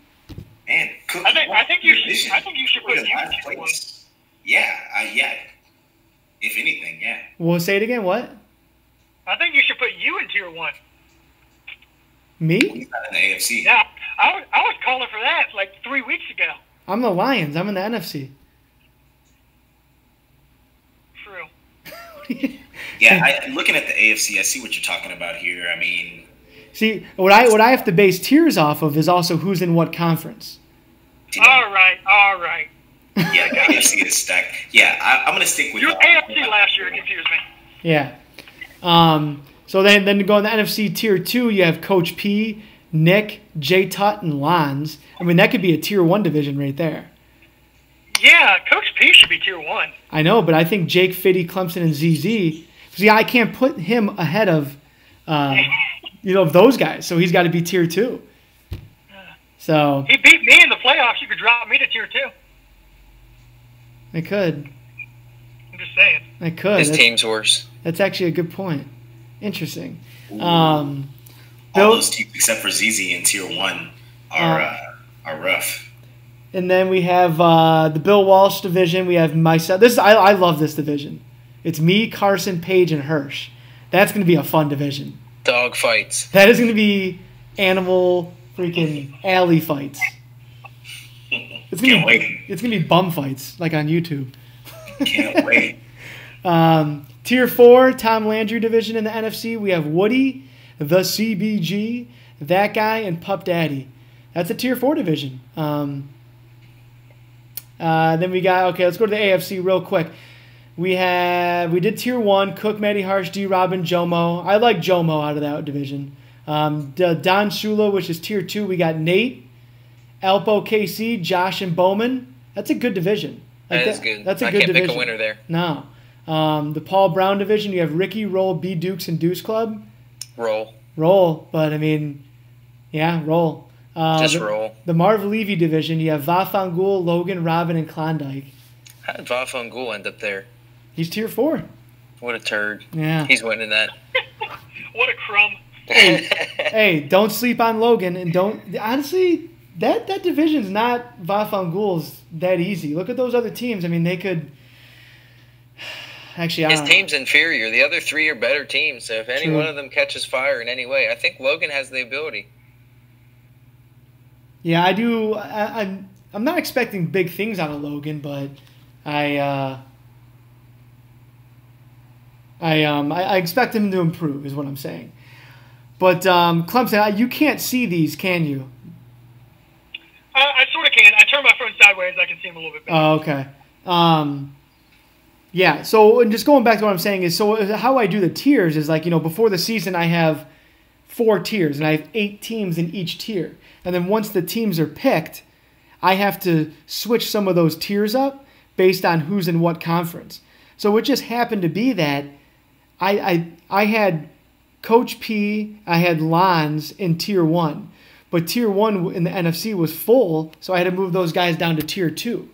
Speaker 3: Man, Cook,
Speaker 4: I think you should put you in Tier 1.
Speaker 3: Yeah. If anything, yeah.
Speaker 1: Well, say it again. What?
Speaker 4: I think you should put you in Tier 1.
Speaker 1: Me?
Speaker 3: He's not in the AFC.
Speaker 4: Yeah, I was calling for that like 3 weeks ago.
Speaker 1: I'm the Lions. I'm in the NFC.
Speaker 4: True.
Speaker 3: Yeah, looking at the AFC, I see what you're talking about here. I mean,
Speaker 1: see what I have to base tiers off of is also who's in what conference.
Speaker 4: All right.
Speaker 3: Yeah, the AFC is stacked. Yeah, I'm gonna stick with
Speaker 4: your AFC last year confused me.
Speaker 1: Yeah. So then to go in the NFC Tier 2, you have Coach P, Nick, J Tut, and Lons. I mean, that could be a Tier 1 division right there.
Speaker 4: Yeah, Coach P should be Tier 1.
Speaker 1: I know, but I think Jake, Fiddy, Clemson, and ZZ. See, I can't put him ahead of, of those guys. So he's got to be Tier 2. So
Speaker 4: he beat me in the playoffs. You could drop me to Tier 2.
Speaker 1: I could.
Speaker 4: I'm just saying.
Speaker 1: I could.
Speaker 2: His team's worse.
Speaker 1: That's actually a good point. Interesting.
Speaker 3: All those teams except for ZZ in Tier 1 are rough.
Speaker 1: And then we have the Bill Walsh division. We have myself. I love this division. It's me, Carson, Paige, and Hersh. That's going to be a fun division.
Speaker 2: Dog fights.
Speaker 1: That is going to be animal freaking alley fights. It's gonna It's going to be bum fights like on YouTube.
Speaker 3: Can't wait.
Speaker 1: Tier 4, Tom Landry division in the NFC. We have Woody, the CBG, ThatGuy, and PupDaddy. That's a Tier 4 division. Then we got, let's go to the AFC real quick. We did Tier 1, Cook, Matty, Hersh, D, Robyn, Jomo. I like Jomo out of that division. Don Shula, which is Tier 2, we got Nate, Elpo, KC, Josh, and Bowman. That's a good division.
Speaker 2: That is good.
Speaker 1: That's a
Speaker 2: I
Speaker 1: good
Speaker 2: can't
Speaker 1: division.
Speaker 2: pick a winner there.
Speaker 1: No. The Paul Brown division, you have Rickey, Rolle, B Dukes, and Deuce Club.
Speaker 2: Roll.
Speaker 1: But I mean, yeah, Roll.
Speaker 2: Roll.
Speaker 1: The Marv Levy division, you have VaFungool, Logan, Robyn, and Klondike.
Speaker 2: How did VaFungool end up there?
Speaker 1: He's Tier 4.
Speaker 2: What a turd.
Speaker 1: Yeah.
Speaker 2: He's winning that.
Speaker 4: What a crumb.
Speaker 1: Hey, don't sleep on Logan, and honestly, that division's not VaFungool's that easy. Look at those other teams. I mean, they could. Actually,
Speaker 2: his team's inferior. The other three are better teams. So if any one of them catches fire in any way, I think Logan has the ability.
Speaker 1: Yeah, I do. I'm not expecting big things out of Logan, but I expect him to improve, is what I'm saying. But Clemson, you can't see these, can you?
Speaker 4: I sort of can. I turn my phone sideways. I can see them a little bit better.
Speaker 1: Oh, okay. Yeah, so and just going back to what I'm saying is, so how I do the tiers is like, before the season I have 4 tiers, and I have 8 teams in each tier. And then once the teams are picked, I have to switch some of those tiers up based on who's in what conference. So it just happened to be that I had Coach P, I had Lons in Tier 1. but Tier 1 in the NFC was full, so I had to move those guys down to Tier 2.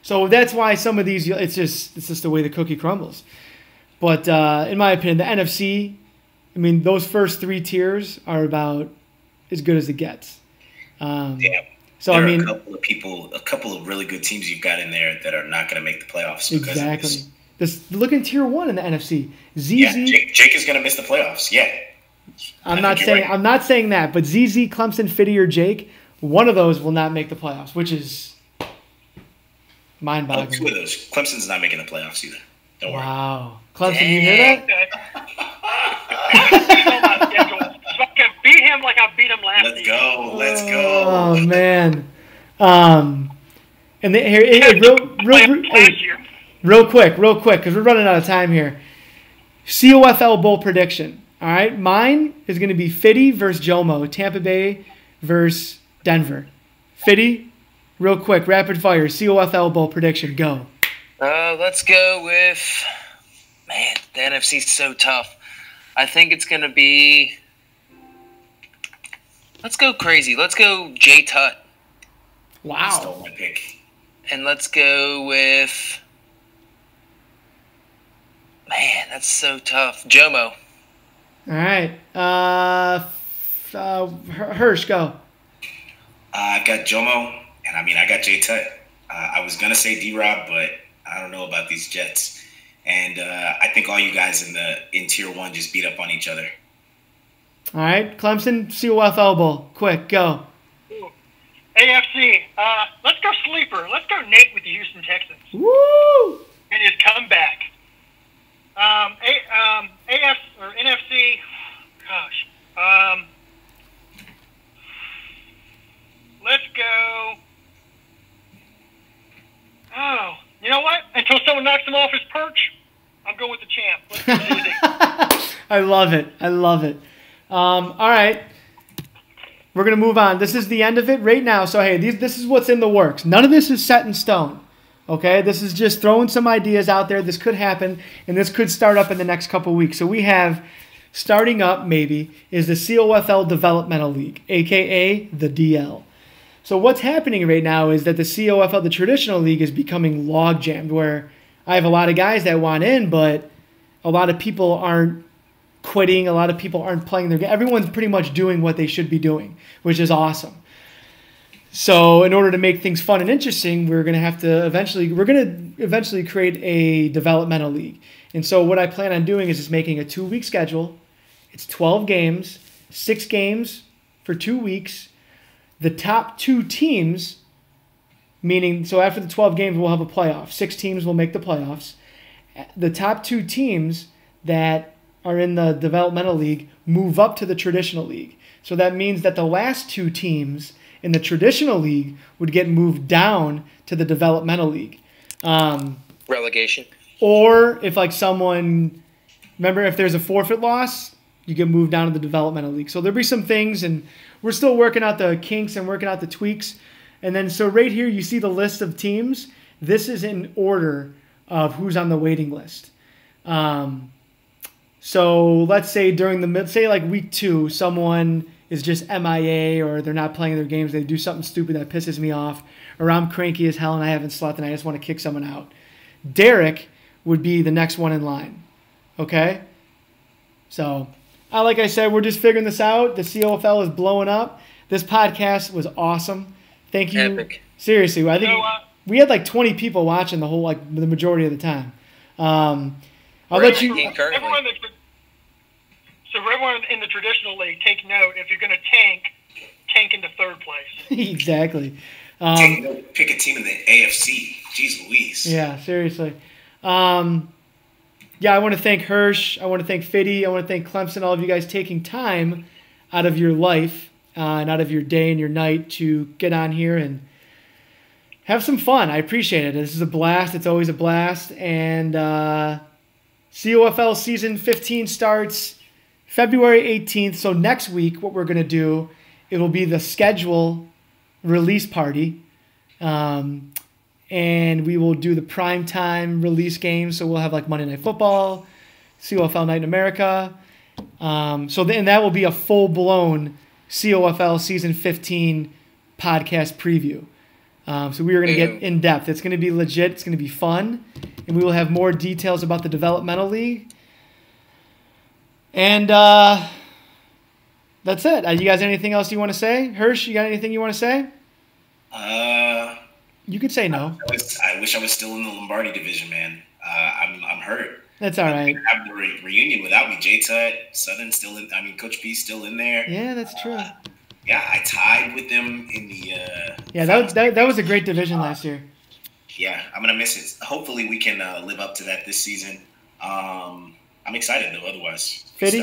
Speaker 1: So that's why some of these, it's just the way the cookie crumbles. But in my opinion, the NFC, I mean, those first 3 tiers are about as good as it gets.
Speaker 3: Yeah.
Speaker 1: So
Speaker 3: there
Speaker 1: I mean,
Speaker 3: a couple of really good teams you've got in there that are not going to make the playoffs.
Speaker 1: Exactly. Look in Tier 1 in the NFC. ZZ.
Speaker 3: Yeah, Jake is going to miss the playoffs. Yeah.
Speaker 1: I'm not saying that, but ZZ, Clemson, Fiddy, or Jake, one of those will not make the playoffs, which is mind-boggling.
Speaker 3: 2 of those. Clemson's not making the playoffs either. Don't worry.
Speaker 1: Wow. Clemson, you hear that?
Speaker 4: So I can beat him like I beat him last
Speaker 3: Let's
Speaker 4: year.
Speaker 3: Let's go.
Speaker 1: Oh, man. And real quick, because we're running out of time here. COFL Bowl prediction. All right, mine is going to be Fiddy versus Jomo, Tampa Bay versus Denver. Fiddy, real quick, rapid fire, COFL Bowl prediction, go.
Speaker 2: Let's go with, man, the NFC's so tough. I think it's going to be, let's go crazy. Let's go J Tut.
Speaker 1: Wow.
Speaker 3: Stole my pick.
Speaker 2: And let's go with, man, that's so tough. Jomo.
Speaker 1: All right. Hersh, go.
Speaker 3: I've got Jomo, and I got J Tut. I was going to say D-Rob, but I don't know about these Jets. And I think all you guys in Tier 1 just beat up on each other.
Speaker 1: All right. Clemson, COFL Bowl. Quick, go.
Speaker 4: Ooh. AFC. Let's go sleeper. Let's go Nate with the Houston Texans.
Speaker 1: Woo!
Speaker 4: And his comeback. AF or NFC. Gosh. Let's go. Oh, you know what? Until someone knocks him off his perch, I'm going with the champ. Let's go Disney.
Speaker 1: I love it. All right. We're going to move on. This is the end of it right now. So, hey, this is what's in the works. None of this is set in stone. Okay? This is just throwing some ideas out there. This could happen, and this could start up in the next couple weeks. So we have, starting up maybe, is the COFL Developmental League, a.k.a. the DL. So what's happening right now is that the COFL, the Traditional League, is becoming log-jammed, where I have a lot of guys that want in, but a lot of people aren't quitting. A lot of people aren't playing their game. Everyone's pretty much doing what they should be doing, which is awesome. So in order to make things fun and interesting, we're going to eventually create a developmental league. And so what I plan on doing is just making a 2-week schedule. It's 12 games, 6 games for 2 weeks. The top 2 teams, meaning, so after the 12 games, we'll have a playoff. 6 teams will make the playoffs. The top 2 teams that are in the developmental league move up to the traditional league. So that means that the last 2 teams in the traditional league would get moved down to the developmental league.
Speaker 2: Relegation.
Speaker 1: Or if like someone, remember if there's a forfeit loss, you get moved down to the developmental league. So there'll be some things, and we're still working out the kinks and working out the tweaks. And then so right here you see the list of teams. This is in order of who's on the waiting list. So let's say during like week 2, someone is just MIA or they're not playing their games. They do something stupid that pisses me off, or I'm cranky as hell and I haven't slept and I just want to kick someone out. Derek would be the next one in line. Okay? So, like I said, we're just figuring this out. The COFL is blowing up. This podcast was awesome. Thank you.
Speaker 2: Epic.
Speaker 1: Seriously, I think we had like 20 people watching the whole, the majority of the time. I'll let you.
Speaker 4: So everyone in the traditional league, take note. If you're going to tank into 3rd place.
Speaker 1: Exactly.
Speaker 3: Pick a team in the AFC. Jeez Louise.
Speaker 1: Yeah, seriously. Yeah, I want to thank Hersh. I want to thank Fiddy. I want to thank Clemson, all of you guys taking time out of your life and out of your day and your night to get on here and have some fun. I appreciate it. This is a blast. It's always a blast. And COFL Season 15 starts February 18th. So next week, what we're going to do, it will be the schedule release party. And we will do the primetime release games. So we'll have like Monday Night Football, COFL Night in America. And that will be a full-blown COFL Season 15 podcast preview. So we are going to get in depth. It's going to be legit. It's going to be fun. And we will have more details about the Developmental League. And that's it. You guys, anything else you want to say? Hersh, you got anything you want to say? You could say no.
Speaker 3: I wish I was still in the Lombardi division, man. I'm hurt.
Speaker 1: That's all right.
Speaker 3: Have the reunion without me. J-Tut, Southern still in. I mean, Coach B's still in there.
Speaker 1: Yeah, that's true.
Speaker 3: Yeah, I tied with them in the.
Speaker 1: Yeah, that was a great division last year.
Speaker 3: Yeah, I'm gonna miss it. Hopefully, we can live up to that this season. I'm excited though. Otherwise,
Speaker 1: Fiddy?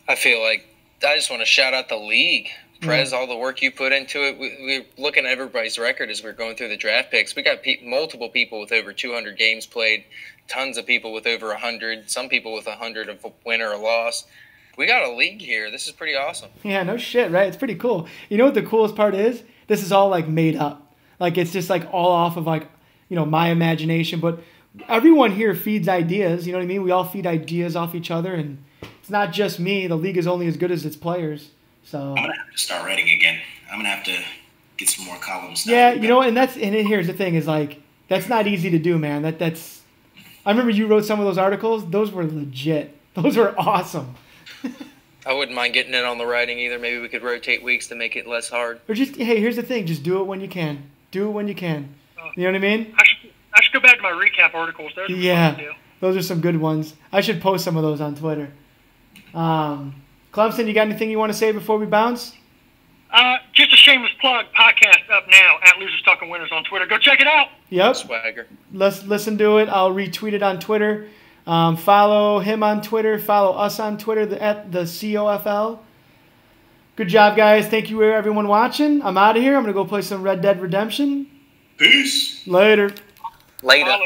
Speaker 2: I feel like I just want to shout out the league. Prez, all the work you put into it. We're looking at everybody's record as we're going through the draft picks. We got multiple people with over 200 games played, tons of people with over 100, some people with 100 of a win or a loss. We got a league here. This is pretty awesome.
Speaker 1: Yeah, no shit, right? It's pretty cool. You know what the coolest part is? This is all like made up. Like it's just like all off of like, my imagination. But everyone here feeds ideas. You know what I mean? We all feed ideas off each other, and it's not just me. The league is only as good as its players. So
Speaker 3: I'm gonna have to start writing again. I'm gonna have to get some more columns.
Speaker 1: Yeah, and here's the thing is like that's not easy to do, man. That's. I remember you wrote some of those articles. Those were legit. Those were awesome.
Speaker 2: I wouldn't mind getting in on the writing either. Maybe we could rotate weeks to make it less hard.
Speaker 1: Or just, hey, here's the thing. Just do it when you can. Do it when you can. You know what I mean?
Speaker 4: I should go back to my recap articles. Those fun to do.
Speaker 1: Those are some good ones. I should post some of those on Twitter. Clemson, you got anything you want to say before we bounce?
Speaker 4: Just a shameless plug. Podcast up now at Losers Talking Winners on Twitter. Go check it out.
Speaker 1: Yep.
Speaker 2: Swagger.
Speaker 1: Let's listen to it. I'll retweet it on Twitter. Follow him on Twitter. Follow us on Twitter at the COFL. Good job, guys. Thank you, everyone watching. I'm out of here. I'm going to go play some Red Dead Redemption.
Speaker 3: Peace.
Speaker 1: Later.
Speaker 2: Later.